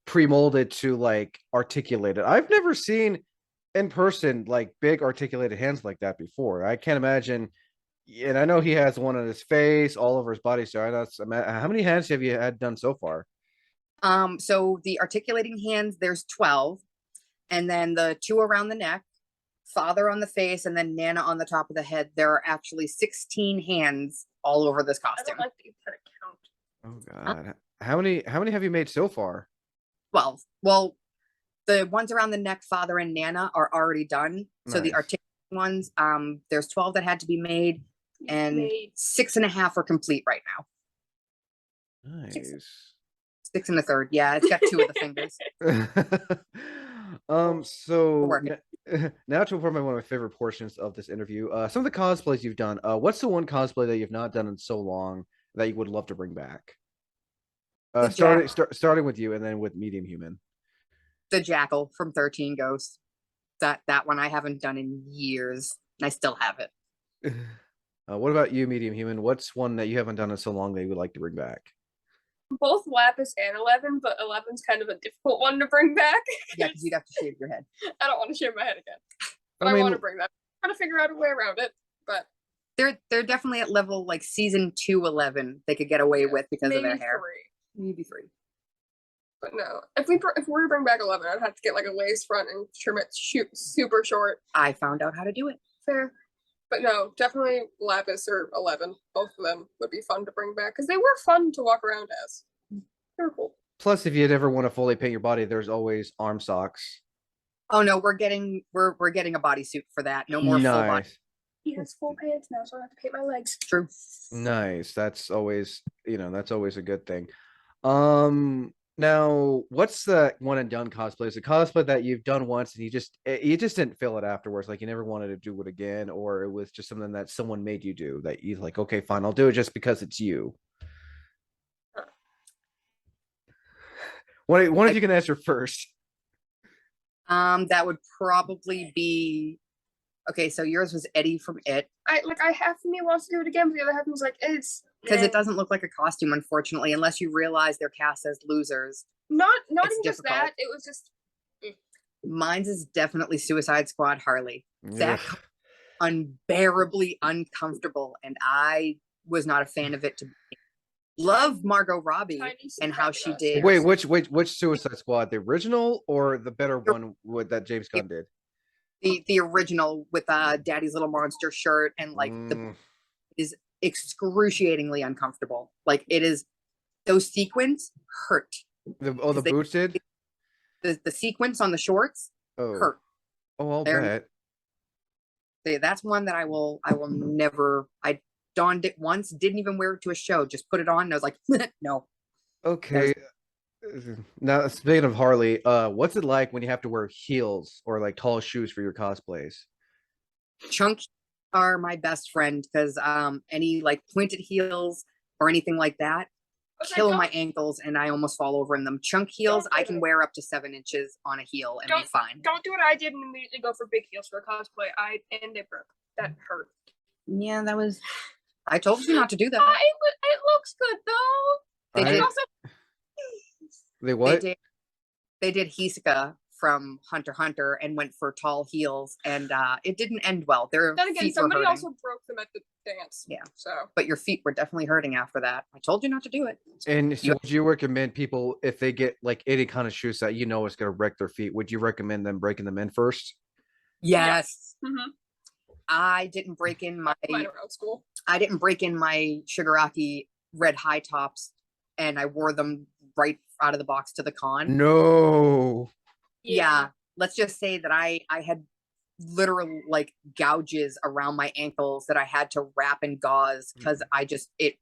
pre-molded to like articulated. I've never seen in person like big articulated hands like that before. I can't imagine. And I know he has one on his face, all over his body. So how many hands have you had done so far? So the articulating hands, there's 12, and then the 2 around the neck, father on the face, and then Nana on the top of the head. There are actually 16 hands all over this I costume. don't like that you put a count. Oh God, how many have you made so far? 12. Well, the ones around the neck, father and Nana, are already done. So the Nice. articulating ones, there's 12 that had to be made, and Made 6.5 are complete right now. Nice. 6 and a third. Yeah, it's got 2 of the fingers. So Working. now to one of my favorite portions of this interview. Some of the cosplays you've done. What's the one cosplay that you've not done in so long that you would love to bring back? The Starting with you, and then with Medium Human. The Jackal from 13 Ghosts. That one I haven't done in years. I still have it. What about you, Medium Human? What's one that you haven't done in so long that you would like to bring back? both Lapis and 11, but 11's kind of a difficult one to bring back. Yeah, because you'd have to shave your head. I don't want to shave my head again, but I I mean- want to bring that. I'm trying to figure out a way around it, but They're definitely at level like season 2 11 they could get away Yeah, with because of maybe their hair. 3. Maybe 3. But no, if we were to bring back 11, I'd have to get like a lace front and trim it super short. I found out how to do it. Fair. But no, definitely Lapis or 11. Both of them would be fun to bring back because they were fun to walk around as. They were cool. Plus, if you'd ever want to fully paint your body, there's always arm socks. Oh no, we're getting a bodysuit for that. No more full body. Nice. He has full pants now, so I have to paint my legs. True. Nice. That's always, that's always a good thing. Now, what's the one and done cosplay? Is a cosplay that you've done once and you just didn't feel it afterwards, like you never wanted to do it again, or it was just something that someone made you do that you like, okay, fine, I'll do it just because it's you. One of you can answer first. That would probably be okay. So yours was Eddie from It, I half of me wants to do it again, but the other half of me was like, it's because eh. it doesn't look like a costume, unfortunately, unless you realize they're cast as losers. Not it's even just difficult. that. It was just Mine's is definitely Suicide Squad Harley. That Ugh. unbearably uncomfortable, and I was not a fan of it. To love Margot Robbie tiny and how she surprise. did. Wait, which Suicide Squad? The original or the better one that James Gunn did? The original with Daddy's Little Monster shirt, and like the is excruciatingly uncomfortable. Like it is, those sequins hurt. The they- boots did? The sequence on the shorts Oh, hurt. I'll They're- bet. That's one that I will never. I donned it once, didn't even wear it to a show, just put it on, and I was like, no. Okay. Now speaking of Harley, what's it like when you have to wear heels or like tall shoes for your cosplays? Chunk are my best friend because any like pointed heels or anything like that Okay, kill don't- my ankles, and I almost fall over in them. Chunk heels, Don't do I can it. wear up to 7 inches on a heel and be Don't- fine. Don't do what I did and immediately go for big heels for a cosplay. And they broke. That hurt. Yeah, that was. I told you not to do that. It looks good though. They And did. also, They what? They did Hisoka from Hunter x Hunter and went for tall heels, and it didn't end well. Their then again, feet were somebody hurting. also broke them at the dance. Yeah. So But your feet were definitely hurting after that. I told you not to do it. And so You- would you recommend people, if they get like any kind of shoes that is going to wreck their feet, would you recommend them breaking them in first? Yes. mhm. I didn't break in my Mine around school. Shigaraki red high tops, and I wore them right out of the box to the con. No. Yeah, let's just say that I had literal like gouges around my ankles that I had to wrap in gauze because it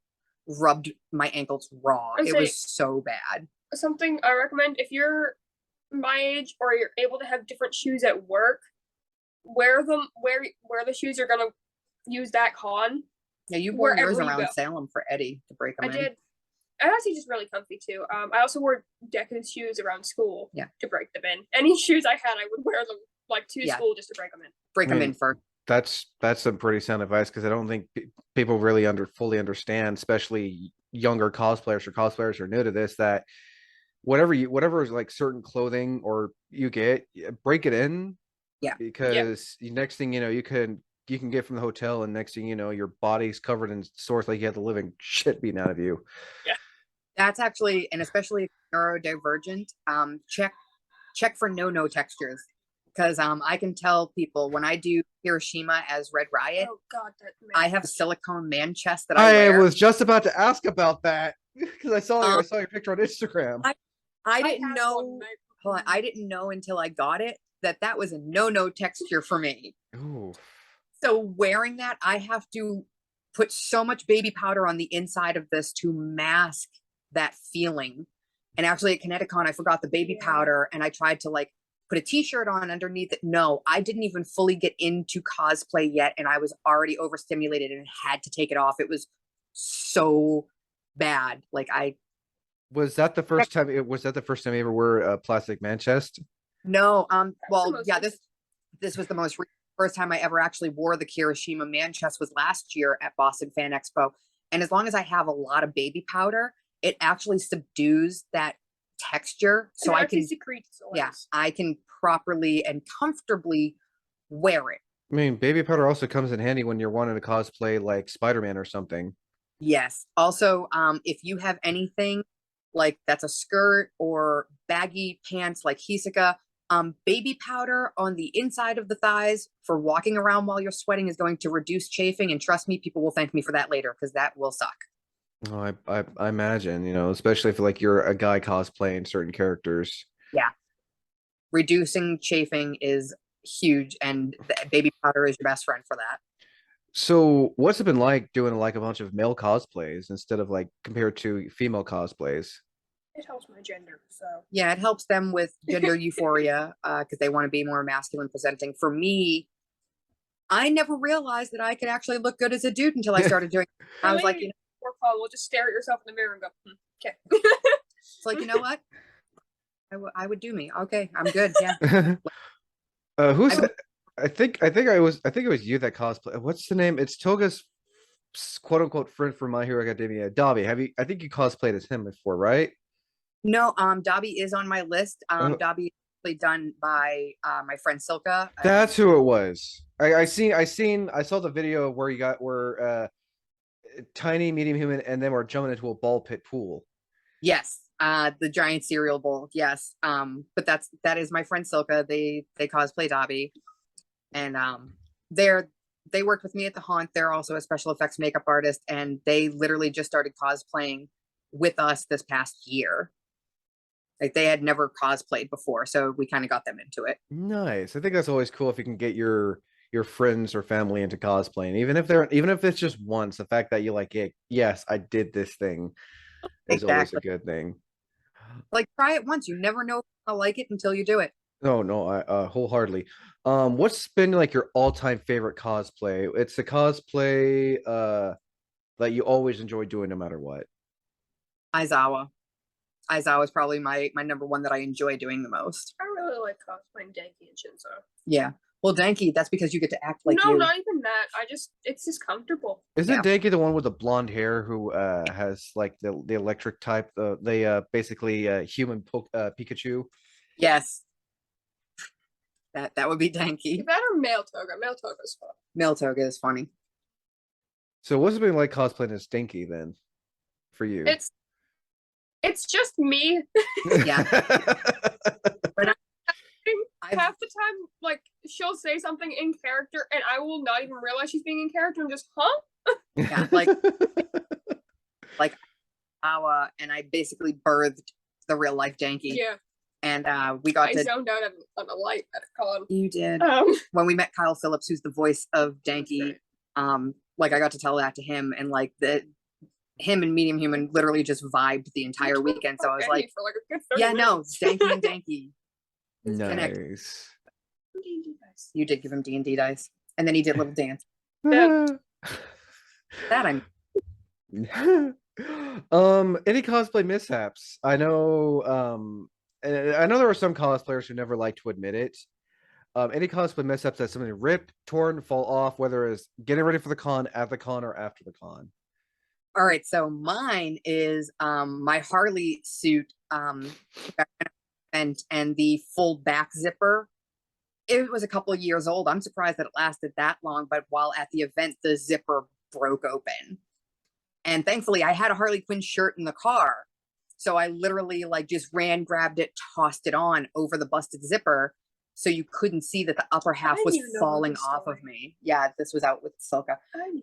rubbed my ankles raw. I'd It say- was so bad. Something I recommend if you're my age or you're able to have different shoes at work, wear them where the shoes are gonna use that con. Yeah, you wore yours Wherever you around go. Salem for Eddie to break them I in. did. And actually just really comfy too. I also wore Deccan's shoes around school Yeah. to break them in. Any shoes I had, I would wear them like to Yeah. school just to break them in. Break them mean, in first. That's some pretty sound advice because I don't think people really fully understand, especially younger cosplayers or cosplayers who are new to this, that whatever is like certain clothing or you get, break it in. Yeah. Because next thing you know, you can get from the hotel, and next thing you know, your body's covered in sores like you had the living shit beaten out of you. That's actually, and especially neurodivergent, check for no textures. Because I can tell people when I do Hiroshima as Red Riot, Oh god, that man. I have silicone man chest that I I wear. was just about to ask about that because I saw your picture on Instagram. I didn't had know. one, Hold on, I didn't know until I got it that was a no texture for me. Ooh. So wearing that, I have to put so much baby powder on the inside of this to mask that feeling. And actually at Kineticon, I forgot the baby Yeah. powder and I tried to like put a t-shirt on underneath it. No, I didn't even fully get into cosplay yet. And I was already overstimulated and had to take it off. It was so bad. Like Was that the first time? Was that the first time you ever wore a plastic man chest? no, well, most yeah, recent. this was the first time I ever actually wore the Kirishima man chest was last year at Boston Fan Expo. And as long as I have a lot of baby powder, it actually subdues that texture. So I can, secretes oils. yeah, I can properly and comfortably wear it. I mean, baby powder also comes in handy when you're wanting to cosplay like Spider-Man or something. Yes. Also, if you have anything like that's a skirt or baggy pants like Hisaka, baby powder on the inside of the thighs for walking around while you're sweating is going to reduce chafing. And trust me, people will thank me for that later because that will suck. Oh, I imagine, especially if like you're a guy cosplaying certain characters. Yeah. Reducing chafing is huge, and baby powder is your best friend for that. So, what's it been like doing like a bunch of male cosplays instead of like compared to female cosplays? It helps my gender, so Yeah, it helps them with gender euphoria because they want to be more masculine presenting. For me, I never realized that I could actually look good as a dude until I started doing it. I was like, Really? Or Paul will just stare at yourself in the mirror and go, okay. it's like, you know what? I would do me. Okay, I'm good. Yeah. Who's I- that? I think it was you that cosplay. What's the name? It's Toga's quote unquote friend from My Hero Academia, Dobby. I think you cosplayed as him before, right? No, Dobby is on my list. Oh. Dobby is actually done by my friend Silka. That's who it was. I saw the video where you got tiny, medium human, and then we're jumping into a ball pit pool. Yes, the giant cereal bowl. Yes, but that is my friend Silka. They cosplay Dobby, and they worked with me at the Haunt. They're also a special effects makeup artist, and they literally just started cosplaying with us this past year. Like they had never cosplayed before, so we kind of got them into it. Nice. I think that's always cool if you can get your friends or family into cosplaying, even if it's just once. The fact that you like, yeah, yes, I did this thing is always a Exactly. good thing. Like try it once. You never know if I like it until you do it. No, I wholeheartedly. What's been like your all-time favorite cosplay? It's a cosplay that you always enjoy doing no matter what. Aizawa. Aizawa is probably my number one that I enjoy doing the most. I really like cosplaying Denki and Shinzo. Yeah. Well, Denki, that's because you get to act like no, you. not even that. It's just comfortable. Isn't Yeah. Denki the one with the blonde hair who has like the electric type, basically human Pikachu? Yes. That would be Denki. That or male toga. Male toga's fun. Miltoga is funny. So what's it been like cosplaying as Denki then for you? It's just me. Yeah. I've- Half the time, like she'll say something in character, and I will not even realize she's being in character. I'm just, huh? Yeah, like and I basically birthed the real life Denki. Yeah. And we got I to. zoned out on a light at a con. You did. Um, When we met Kyle Phillips, who's the voice of Danky, like I got to tell that to him, and like him and Medium Human literally just vibed the entire weekend. So I was okay, like, for like a good 30 yeah, no, minutes. Danky and Danky. Connect. Nice. You did give him D&D dice, and then he did a little dance. Yeah. That I'm. Any cosplay mishaps? I know I know there are some cosplayers who never like to admit it. Any cosplay mishaps that something rip, torn, fall off, whether it's getting ready for the con, at the con, or after the con. All right, so mine is my Harley suit and the full back zipper. It was a couple of years old. I'm surprised that it lasted that long, but while at the event, the zipper broke open. And thankfully, I had a Harley Quinn shirt in the car. So I literally like just ran, grabbed it, tossed it on over the busted zipper. So you couldn't see that the upper half I was didn't know falling this off of story. me. Yeah, this was out with Silka.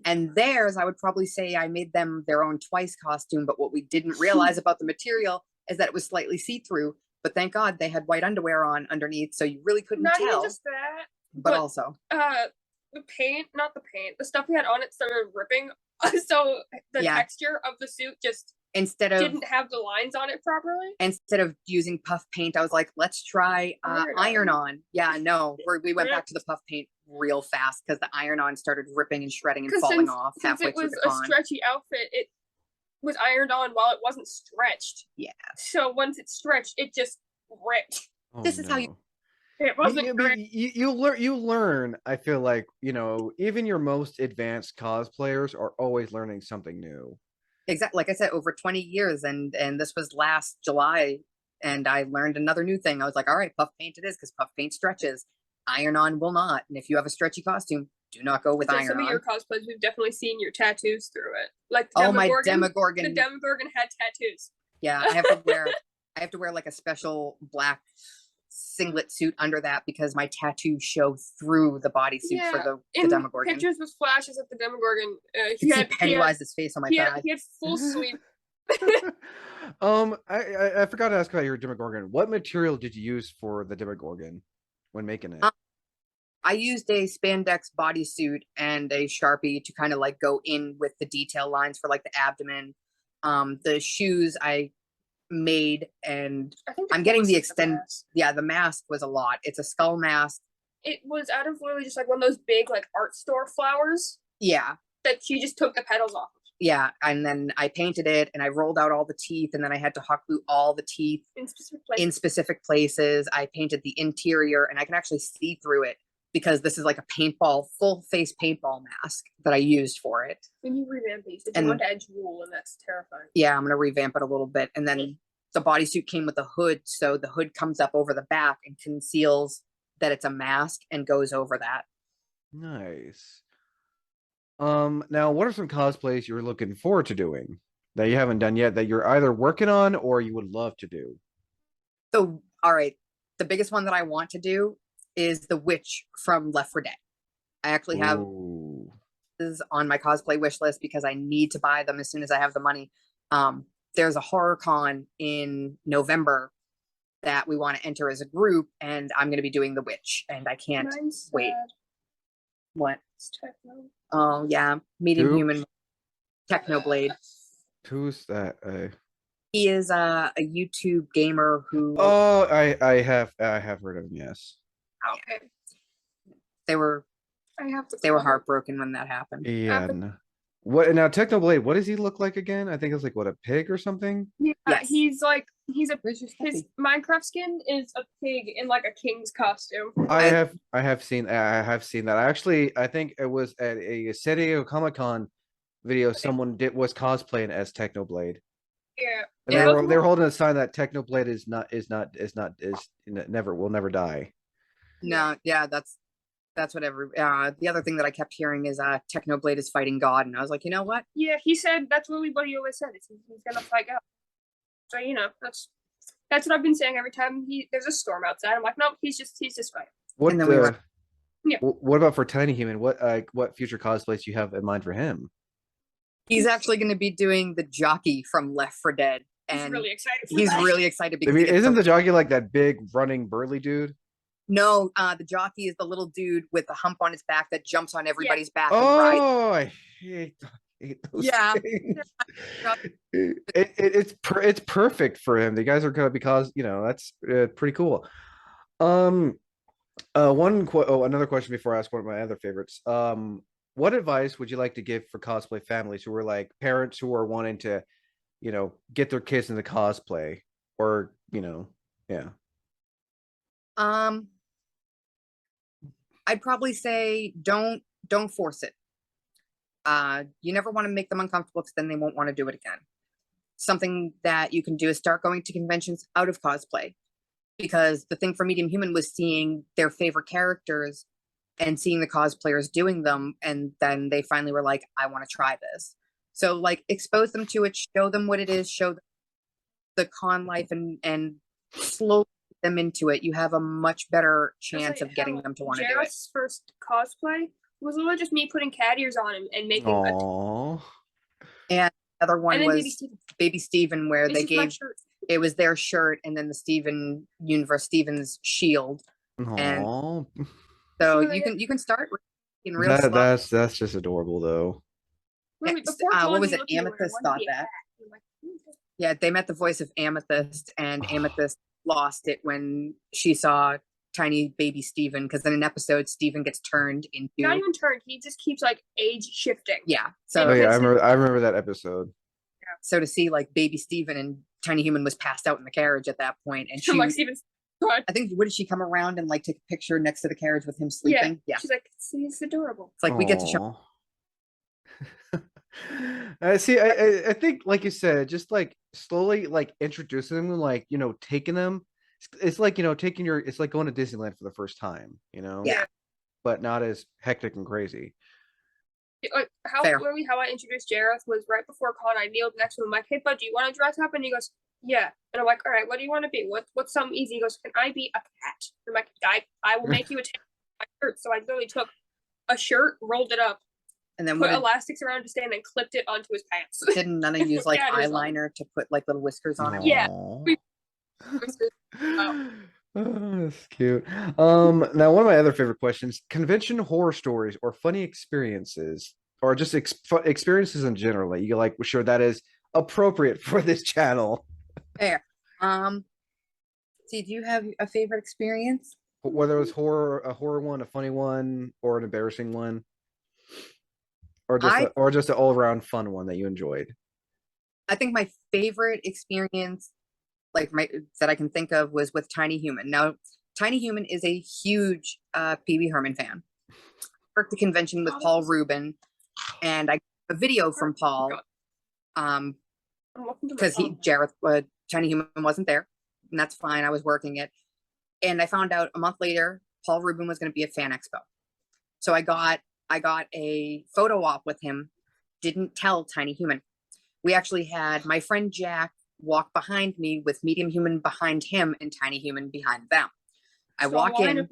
And theirs, I would probably say I made them their own twice costume. But what we didn't realize about the material is that it was slightly see-through. But thank God they had white underwear on underneath. So you really couldn't Not tell. even just that. But but- also, The paint, not the paint, the stuff we had on it started ripping. So the Yeah. texture of the suit just instead of didn't have the lines on it properly. using puff paint, I was like, let's try iron on. Yeah, no, we went back to the puff paint real fast because the iron on started ripping and shredding and 'Cause falling since- off Since halfway it through was the a con. stretchy outfit, it was ironed on while it wasn't stretched. Yeah. So once it stretched, it just ripped. Oh, This is how you- It wasn't you, great. you learn. I feel like, even your most advanced cosplayers are always learning something new. Exactly, like I said, over 20 years, and this was last July, and I learned another new thing. I was like, all right, puff paint it is because puff paint stretches. Iron on will not. And if you have a stretchy costume, do not go with So iron some of on. your cosplays, we've definitely seen your tattoos through it. Like the Oh, my Demogorgon. Demogorgon. The Demogorgon had tattoos. Yeah, I have to wear like a special black singlet suit under that because my tattoos show through the bodysuit for Yeah, the In Demogorgon. pictures with flashes of the Demogorgon, You can see Pennywise's face on my thigh. he had full sleeve. I forgot to ask about your Demogorgon. What material did you use for the Demogorgon when making it? I used a spandex bodysuit and a Sharpie to kind of like go in with the detail lines for like the abdomen. The shoes I made, and I think I'm getting the coolest is extend. Yeah, the mask was a lot. It's a skull mask. It was out of literally just like one of those big like art store flowers Yeah, that she just took the petals off. yeah. And then I painted it and I rolled out all the teeth, and then I had to hot glue all the teeth In specific places. in specific places. I painted the interior, and I can actually see through it because this is like a paintball, full face paintball mask that I used for it. When you revamp these, did And- you want to edge wool, and that's terrifying. Yeah, I'm gonna revamp it a little bit. And then the bodysuit came with a hood, so the hood comes up over the back and conceals that it's a mask and goes over that. Nice. Now what are some cosplays you're looking forward to doing that you haven't done yet that you're either working on or you would love to do? So, all right, the biggest one that I want to do is the witch from Left 4 Dead. I actually have Ooh. is on my cosplay wish list because I need to buy them as soon as I have the money. There's a horror con in November that we want to enter as a group, and I'm going to be doing the witch, and I can't Mine's wait. sad. What? It's techno. Oh yeah, Medium Who? Human Technoblade. Who's that? He is a YouTube gamer who Oh, I have heard of him, yes. Okay. they were I have to. they were call. heartbroken when that happened. Yeah. After- What now Technoblade, what does he look like again? I think it's like what, a pig or something? Yeah, Yes. he's a Where's your his puppy? Minecraft skin is a pig in like a king's costume. I have seen that. I think it was at a San Diego Comic-Con video someone was cosplaying as Technoblade. Yeah. And Yeah. they were holding a sign that Technoblade is never will never die. No, yeah, that's what the other thing that I kept hearing is Technoblade is fighting God, and I was like, you know what? Yeah, he said that's what everybody always said. He's gonna fight out. So that's what I've been saying every time there's a storm outside. I'm like, no, he's just fighting. What And then we were- Yeah. What about for Tiny Human? What future cosplays do you have in mind for him? He's actually going to be doing the jockey from Left 4 Dead, He's and really excited. For he's that. really excited I because mean, he gets isn't to- the jockey like that big running burly dude? no, the jockey is the little dude with the hump on his back that jumps on everybody's back and rides. Oh, I hate those Yeah. things. It's perfect for him. The guys are gonna because that's pretty cool. Another question before I ask one of my other favorites. What advice would you like to give for cosplay families who are like parents who are wanting to, get their kids into cosplay or yeah. I'd probably say don't force it. You never want to make them uncomfortable because then they won't want to do it again. Something that you can do is start going to conventions out of cosplay, because the thing for Medium Human was seeing their favorite characters and seeing the cosplayers doing them, and then they finally were like, I want to try this. So like expose them to it, show them what it is, show them the con life, and slowly get them into it. You have a much better chance of getting them to want to do it. Jareth's first cosplay was literally just me putting cat ears on him and making a Aww. And the other one and then was Baby Steven, where This they is my gave shirt. it was their shirt and then the Steven Universe Stevens shield. Aww. So Yeah, you can start in real slow. That's just adorable though. Literally, Yes, before what was Blondie it? looked at me like, I Amethyst wanted to thought be a that. cat. I'm like, "Hmm." Yeah, they met the voice of Amethyst, and Amethyst lost it when she saw tiny baby Steven, because in an episode Steven gets turned into Not even turned. He just keeps like age shifting. yeah. Oh So yeah, Makes I remember that episode. so to see like baby Steven and Tiny Human was passed out in the carriage at that point, and she I'm like, Steven's God. I think what did she come around and like take a picture next to the carriage with him sleeping? Yeah. She's like, he's adorable. It's like we get to show See, I think, like you said, just like slowly, like introducing them, like taking them. It's like taking it's like going to Disneyland for the first time, Yeah. but not as hectic and crazy. Like how Fair. literally how I introduced Jareth was right before con. I kneeled next to him, like, hey bud, do you want to dress up? And he goes, yeah. And I'm like, all right, what do you want to be? What's something easy? He goes, can I be a cat? I'm like, I will make you a my shirt. So I literally took a shirt, rolled it up, and then put what elastics around his stand, and clipped it onto his pants. didn't none of use like Yeah, it was eyeliner to put like little whiskers on it? Yeah. Aw. Wow. Oh, that's cute. Now one of my other favorite questions: convention horror stories or funny experiences, or just experiences in general. Like, you like, sure, that is appropriate for this channel. Fair. See, do you have a favorite experience? Whether it was a horror one, a funny one, or an embarrassing one, or just an all around fun one that you enjoyed. I think my favorite experience, like that I can think of, was with Tiny Human. Now, Tiny Human is a huge Pee Wee Herman fan. Worked the convention with Paul Rubin, and I got a video from Paul, because Tiny Human wasn't there, and that's fine. I was working it, and I found out a month later Paul Rubin was going to be at Fan Expo, so I got a photo op with him. Didn't tell Tiny Human. We actually had my friend Jack walk behind me with Medium Human behind him and Tiny Human behind them. I walk in,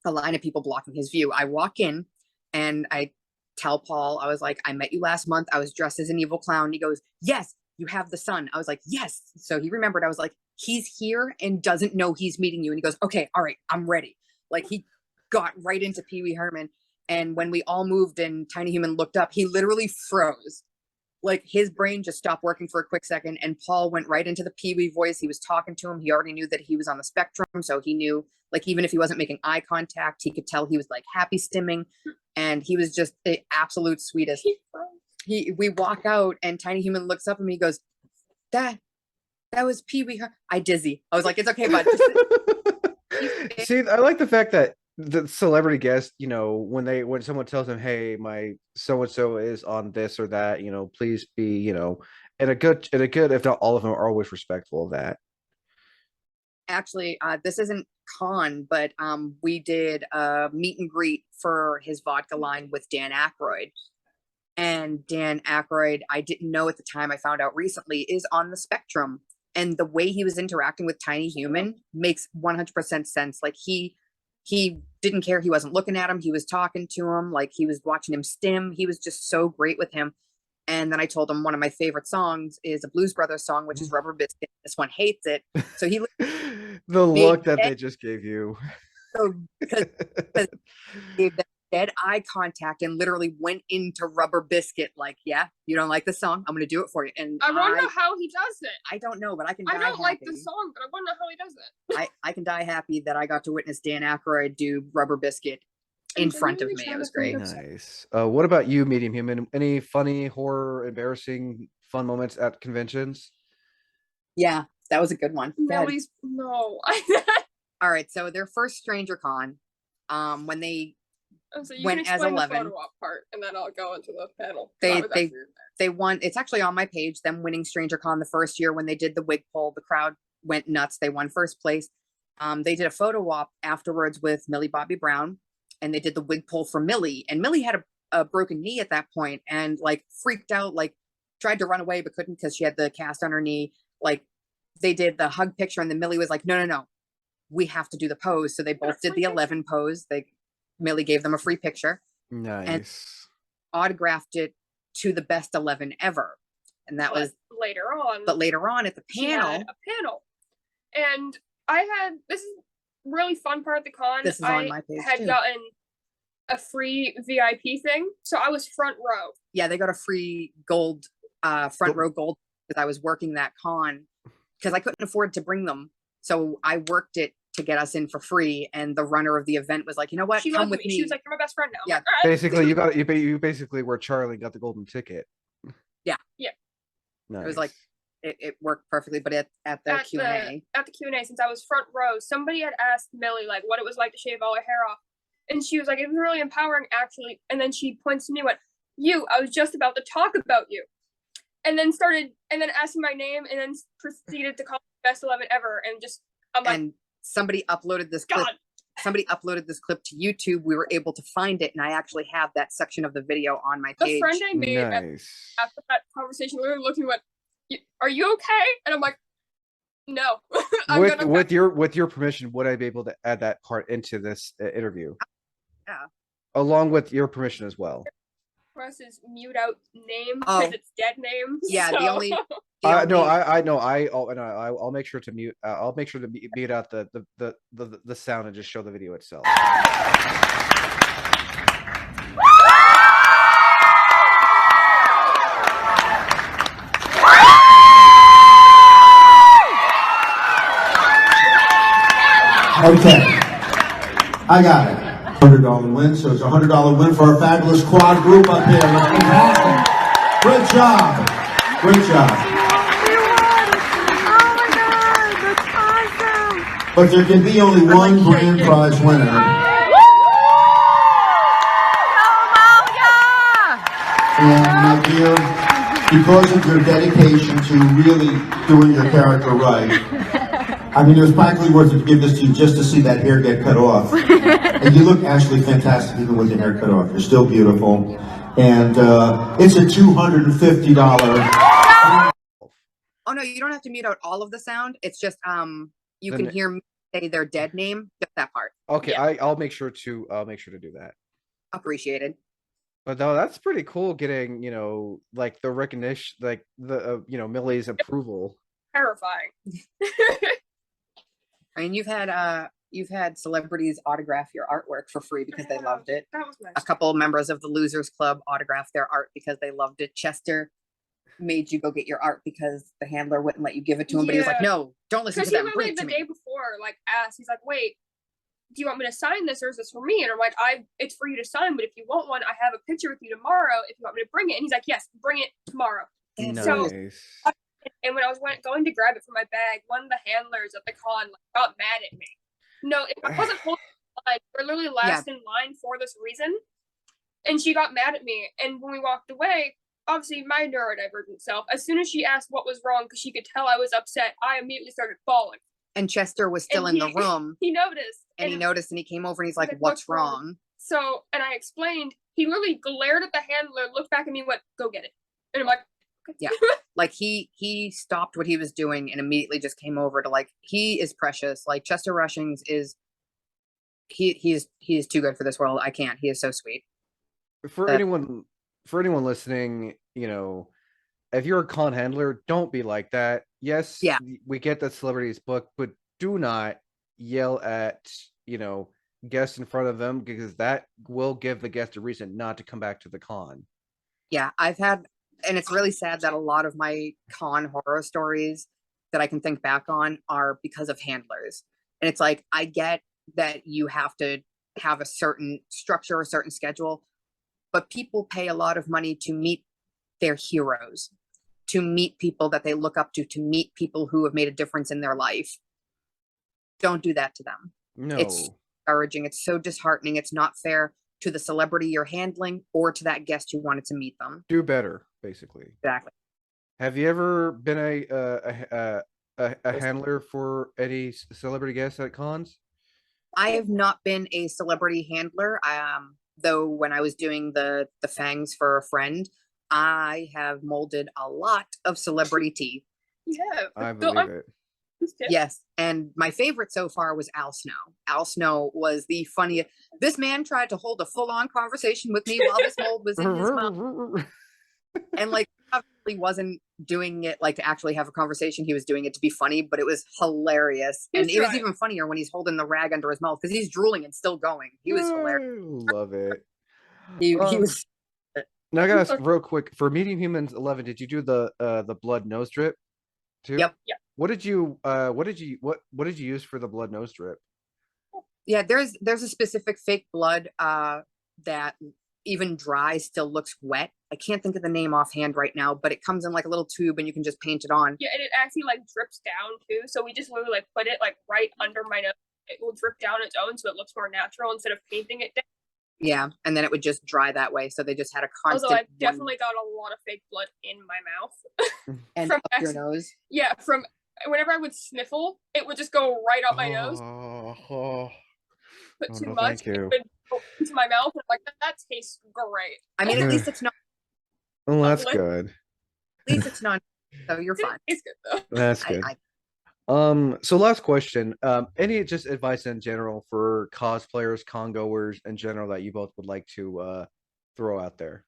a line of people blocking his view. I walk in and I tell Paul, I was like, I met you last month. I was dressed as an evil clown. He goes, yes, you have the son. I was like, yes. So he remembered. I was like, he's here and doesn't know he's meeting you. And he goes, okay, all right, I'm ready. Like, he got right into Pee Wee Herman. And when we all moved and Tiny Human looked up, he literally froze. Like, his brain just stopped working for a quick second, and Paul went right into the Pee Wee voice. He was talking to him. He already knew that he was on the spectrum, so he knew, like, even if he wasn't making eye contact, he could tell he was like happy stimming, and he was just the absolute sweetest. We walk out, and Tiny Human looks up at me. He goes, that was Pee Wee. I dizzy. I was like, it's okay, bud. See, I like the fact that the celebrity guest, when someone tells them, hey, my so and so is on this or that, please be, and a good, if not all of them, are always respectful of that. Actually, this isn't con, but we did a meet and greet for his vodka line with Dan Aykroyd. And Dan Aykroyd, I didn't know at the time, I found out recently, is on the spectrum. And the way he was interacting with Tiny Human makes 100% sense. Like, he didn't care. He wasn't looking at him. He was talking to him. Like, he was watching him stim. He was just so great with him. And then I told him one of my favorite songs is a Blues Brothers song, which is Rubber Biscuit. This one hates it. So he The made look that dead, they just gave you. because gave them dead eye contact and literally went into Rubber Biscuit like, yeah, you don't like the song? I'm gonna do it for you. And I want to know how he does it. I don't know, but I can I die don't like the happy. song, but I want to know how he does it. I can die happy that I got to witness Dan Aykroyd do Rubber Biscuit in front of me. It was great. Nice. What about you, Medium Human? Any funny, horror, embarrassing, fun moments at conventions? Yeah, that was a good one. Go ahead. Millie's no. All right, so their first Stranger Con, when they So you Went can as explain 11. the photo op part, and then I'll go into the panel. they won, it's actually on my page, them winning Stranger Con the first year when they did the wig pull, the crowd went nuts. They won first place. They did a photo op afterwards with Millie Bobby Brown, and they did the wig pull for Millie. And Millie had a broken knee at that point and like freaked out, like tried to run away but couldn't because she had the cast on her knee. Like they did the hug picture, and then Millie was like, no, we have to do the pose. So they both did the 11 pose. Millie gave them a free picture. Nice. Autographed it to the best 11 ever. And that was later on. But later on at the panel, a panel. And this is really fun part of the con. This is on my page had too. gotten a free VIP thing. So I was front row. Yeah, they got a free gold, front row gold because I was working that con because I couldn't afford to bring them. So I worked it to get us in for free. And the runner of the event was like, you know what? She Come loved with me. me. She was like, you're my best friend now. Yeah. Like, all right. Basically, you basically were Charlie, got the golden ticket. Yeah. Nice. It was like, it worked perfectly. But at the Q&A. At the Q&A, since I was front row, somebody had asked Millie like what it was like to shave all her hair off. And she was like, it was really empowering actually. And then she points to me and went, I was just about to talk about you. And then asking my name and then proceeded to call me best 11 ever. And I'm like, and somebody uploaded this clip. Somebody uploaded this clip to YouTube. We were able to find it, and I actually have that section of the video on my page. The friend I made after that conversation, we were looking at, are you okay? And I'm like, no. with your permission, would I be able to add that part into this interview? Yeah. Along with your permission as well. Press is mute out name because it's dead name. Yeah, so. the only no, I know. I'll make sure to mute. I'll make sure to mute out the sound and just show the video itself. Okay, I got it. $100 win, so it's a $100 win for our fabulous quad group up here. Fantastic. Great job. Great job. Oh my God, that's awesome. But there can be only one grand prize winner. And my dear, because of your dedication to really doing your character right, I mean, it was practically worth it to give this to you just to see that hair get cut off. And you look actually fantastic even with your hair cut off. You're still beautiful. And it's a $250. Oh no, you don't have to mute out all of the sound. It's just you can hear me say their dead name, just that part. Okay, yeah. I'll make sure to do that. Appreciated. But no, that's pretty cool getting, like the recognition, like the Millie's approval. Terrifying. I mean, you've had celebrities autograph your artwork for free because they loved it. That was nice. A couple of members of the Losers Club autographed their art because they loved it. Chester made you go get your art because the handler wouldn't let you give it to him, but he was like, "No, don't listen to them. Bring it to me." The day before, like, asked, he's like, "Wait, do you want me to sign this or is this for me?" And I'm like, it's for you to sign, but if you want one, I have a picture with you tomorrow if you want me to bring it. And he's like, yes, bring it tomorrow. Nice. So, and when I was going to grab it from my bag, one of the handlers at the con got mad at me. No, I wasn't holding the line. We're literally last in line for this reason. And she got mad at me. And when we walked away, obviously my neurodivergent self, as soon as she asked what was wrong, because she could tell I was upset, I immediately started bawling. And Chester was still in the room. He noticed. And he noticed and he came over and he's like, what's wrong? So, and I explained, he literally glared at the handler, looked back at me and went, go get it. And I'm like, okay. Yeah. Like he stopped what he was doing and immediately just came over to he is precious. Like Chester Rushings is, he is too good for this world. I can't. He is so sweet. For anyone listening, you know, if you're a con handler, don't be like that. Yes, Yeah. we get that celebrities book, but do not yell at, you know, guests in front of them, because that will give the guest a reason not to come back to the con. Yeah, I've had, and it's really sad that a lot of my con horror stories that I can think back on are because of handlers. And it's like, I get that you have to have a certain structure, a certain schedule, but people pay a lot of money to meet their heroes, to meet people that they look up to meet people who have made a difference in their life. Don't do that to them. No. It's discouraging. It's so disheartening. It's not fair to the celebrity you're handling or to that guest who wanted to meet them. Do better, basically. Exactly. Have you ever been a handler for any celebrity guests at cons? I have not been a celebrity handler. Though when I was doing the fangs for a friend, I have molded a lot of celebrity teeth. Yeah. I So believe it. Yes, and my favorite so far was Al Snow. Al Snow was the funniest. This man tried to hold a full-on conversation with me while this mold was in his mouth, and like obviously wasn't doing it like to actually have a conversation. He was doing it to be funny, but it was hilarious, and it was even funnier when he's holding the rag under his mouth because he's drooling and still going. He was hilarious. Love it. He was. Now I gotta ask real quick, for Meeting Humans 11, did you do the blood nose drip too? Yep. Yeah. What did you use for the blood nose drip? Yeah, there's a specific fake blood that even dry still looks wet. I can't think of the name offhand right now, but it comes in like a little tube and you can just paint it on. Yeah, and it actually like drips down too. So we just literally like put it like right under my nose. It will drip down its own, so it looks more natural instead of painting it down. Yeah, and then it would just dry that way. So they just had a constant. Although I've definitely got a lot of fake blood in my mouth. and from up your nose. Yeah, from whenever I would sniffle, it would just go right up my nose. Oh, Put oh, too no, much, thank you. it would go into my mouth. And I'm like that tastes great. I mean, at least it's not. well, that's Like- good. At least it's not. So you're fine. It's good though. That's I- good. I- So last question. Any just advice in general for cosplayers, con goers in general that you both would like to throw out there?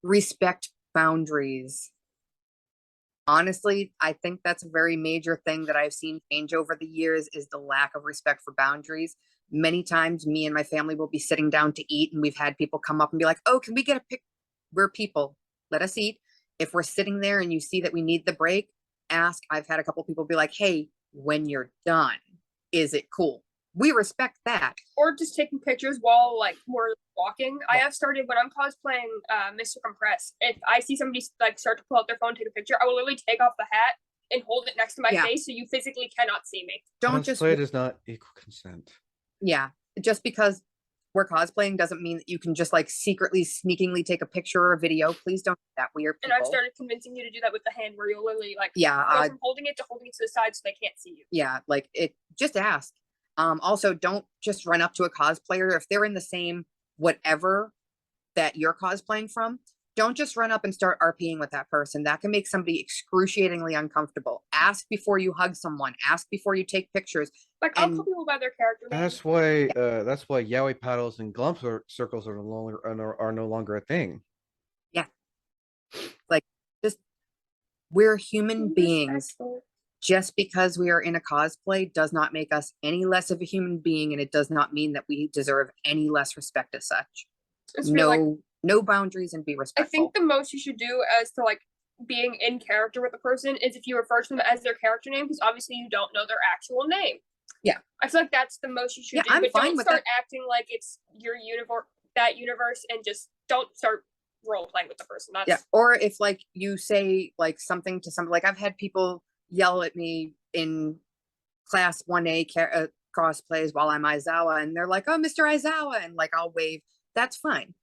Respect boundaries. Honestly, I think that's a very major thing that I've seen change over the years is the lack of respect for boundaries. Many times me and my family will be sitting down to eat and we've had people come up and be like, oh, can we get a pic? We're people. Let us eat. If we're sitting there and you see that we need the break, ask. I've had a couple people be like, hey, when you're done, is it cool? We respect that. Or just taking pictures while like we're walking. I Yeah. have started when I'm cosplaying Mr. Compress. If I see somebody like start to pull out their phone, take a picture, I will literally take off the hat and hold it next to my Yeah. face so you physically cannot see me. Don't just Cosplay does not equal consent. yeah, just because we're cosplaying doesn't mean that you can just like secretly, sneakingly take a picture or a video. Please don't do that. We are And I've people. started convincing you to do that with the hand where you'll literally like Yeah, go from holding it to holding it to the side so they can't see you. yeah, like it. Just ask. Also, don't just run up to a cosplayer if they're in the same whatever that you're cosplaying from. Don't just run up and start RPing with that person. That can make somebody excruciatingly uncomfortable. Ask before you hug someone. Ask before you take pictures. Like I'll And- call people by their character name. That's why yaoi paddles and glump circles are no longer a thing. We're human beings. Respectful. Just because we are in a cosplay does not make us any less of a human being, and it does not mean that we deserve any less respect as such. It's really, like, No boundaries and be I respectful. think the most you should do as to like being in character with a person is if you refer to them as their character name, because obviously you don't know their actual name. Yeah. I feel like that's the most you should Yeah, do. I'm But fine don't with start acting like it's your universe, and just don't start role playing with the person. That's Yeah, or if like you say like something to somebody, like I've had people yell at me in class 1A cosplays while I'm Aizawa, and they're like, "Oh, Mr. Aizawa," and like I'll wave. That's fine.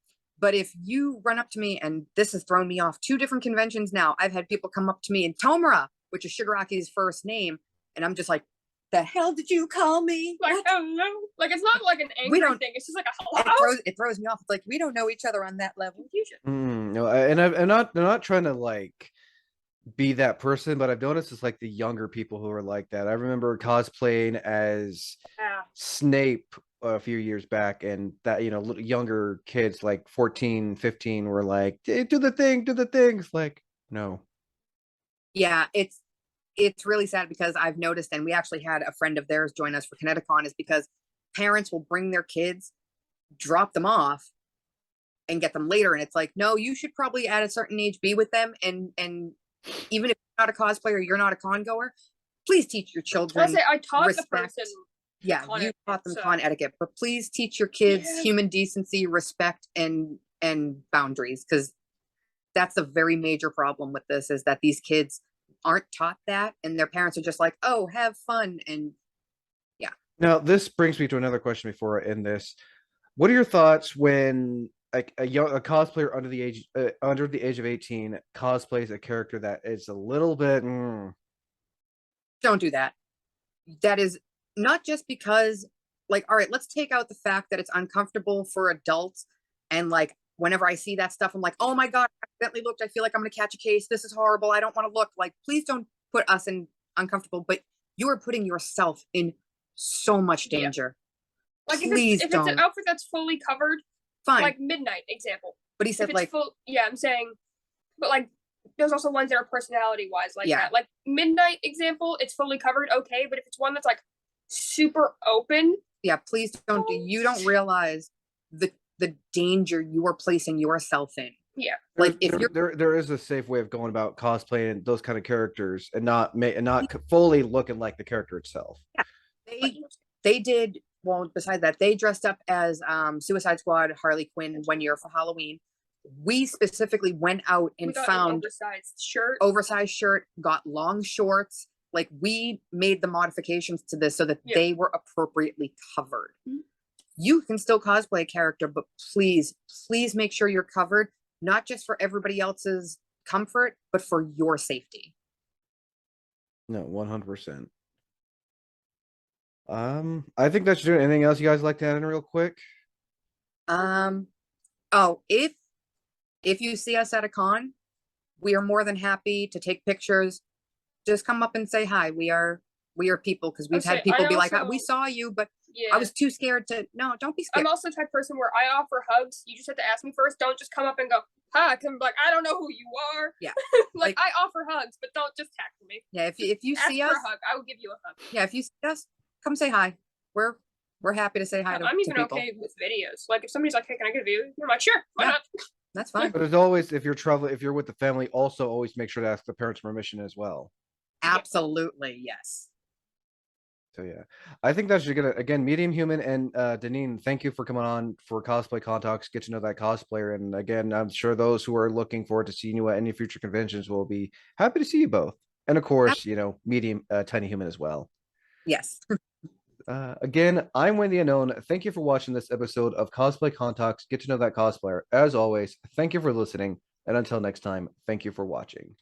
But if you run up to me, and this has thrown me off 2 different conventions now, I've had people come up to me in Tomura, which is Shigaraki's first name, and I'm just like, "The hell did you call me?" like What? hello. Like it's not like an angry don't- thing. It's just like a And hello. it throws me off. It's like we don't know each other on that level. Confusion. No, I'm not trying to like be that person, but I've noticed it's like the younger people who are like that. I remember cosplaying as Yeah. Snape a few years back, and that, you know, younger kids like 14, 15 were like, do the thing, do the things. Like, no. Yeah, it's really sad because I've noticed, and we actually had a friend of theirs join us for Kineticon, is because parents will bring their kids, drop them off, and get them later. And it's like, no, you should probably at a certain age be with them. And even if you're not a cosplayer, you're not a con goer, please teach your I children. say I taught respect. the person. Yeah, con you taught them etiquette, so- con etiquette, but please teach your kids Yeah. human decency, respect, and boundaries, because that's a very major problem with this, is that these kids aren't taught that, and their parents are just like, oh, have fun. And Now, this brings me to another question before I end this. What are your thoughts when like a cosplayer under the age of 18 cosplays a character that is a little bit don't do that. That is not just because, like, all right, let's take out the fact that it's uncomfortable for adults. And like, whenever I see that stuff, I'm like, oh my God, I accidentally looked. I feel like I'm going to catch a case. This is horrible. I don't want to look. Like, please don't put us in uncomfortable, but you are putting yourself in so much Yeah. danger. Like Please if it's don't. an outfit that's fully covered, Fine. like Midnight example. But he If said, it's like, full, yeah, I'm saying, but like there's also ones that are personality wise like Yeah. that. Like Midnight example, it's fully covered, okay, but if it's one that's like super open, yeah, please don't do, you don't realize the danger you are placing yourself in. yeah. Like, if you're there is a safe way of going about cosplaying those kind of characters and not fully looking like the character itself. they did, well, besides that, they dressed up as Suicide Squad Harley Quinn one year for Halloween. We specifically went out We and got an found oversized shirt, got long shorts. Like, we made the modifications to this so that Yeah. they were appropriately covered. Mhm. You can still cosplay a character, but please make sure you're covered, not just for everybody else's comfort, but for your safety. No, 100%. I think that should do it. Anything else you guys like to add in real quick? Oh, if you see us at a con, we are more than happy to take pictures. Just come up and say hi. We are people, because we've had Okay, people I be like, also- we saw you, but Yeah. I was too scared to. No, don't be scared. I'm also the type of person where I offer hugs. You just have to ask me first. Don't just come up and go, hi. Come like, I don't know who you are. Yeah. like, Like- I offer hugs, but don't just tackle me. Yeah, if you Ask see for us, a hug. I will give you a hug. yeah, if you see us, come say hi. We're happy to say hi to, I'm even people. okay with videos. Like if somebody's like, hey, can I get a video? I'm like, sure, why Yeah. not? That's fine. But as always, if you're with the family, also always make sure to ask the parents' permission as well. Absolutely, yes. So yeah, I think that should get it. Again, Medium Human and Deneen, thank you for coming on for Cosplay Con Talks, get to know that cosplayer. And again, I'm sure those who are looking forward to seeing you at any future conventions will be happy to see you both. And of course, you know, Medium Tiny Human as well. Yes. Again, I'm Wendy Unknown. Thank you for watching this episode of Cosplay Con Talks, get to know that cosplayer. As always, thank you for listening. And until next time, thank you for watching.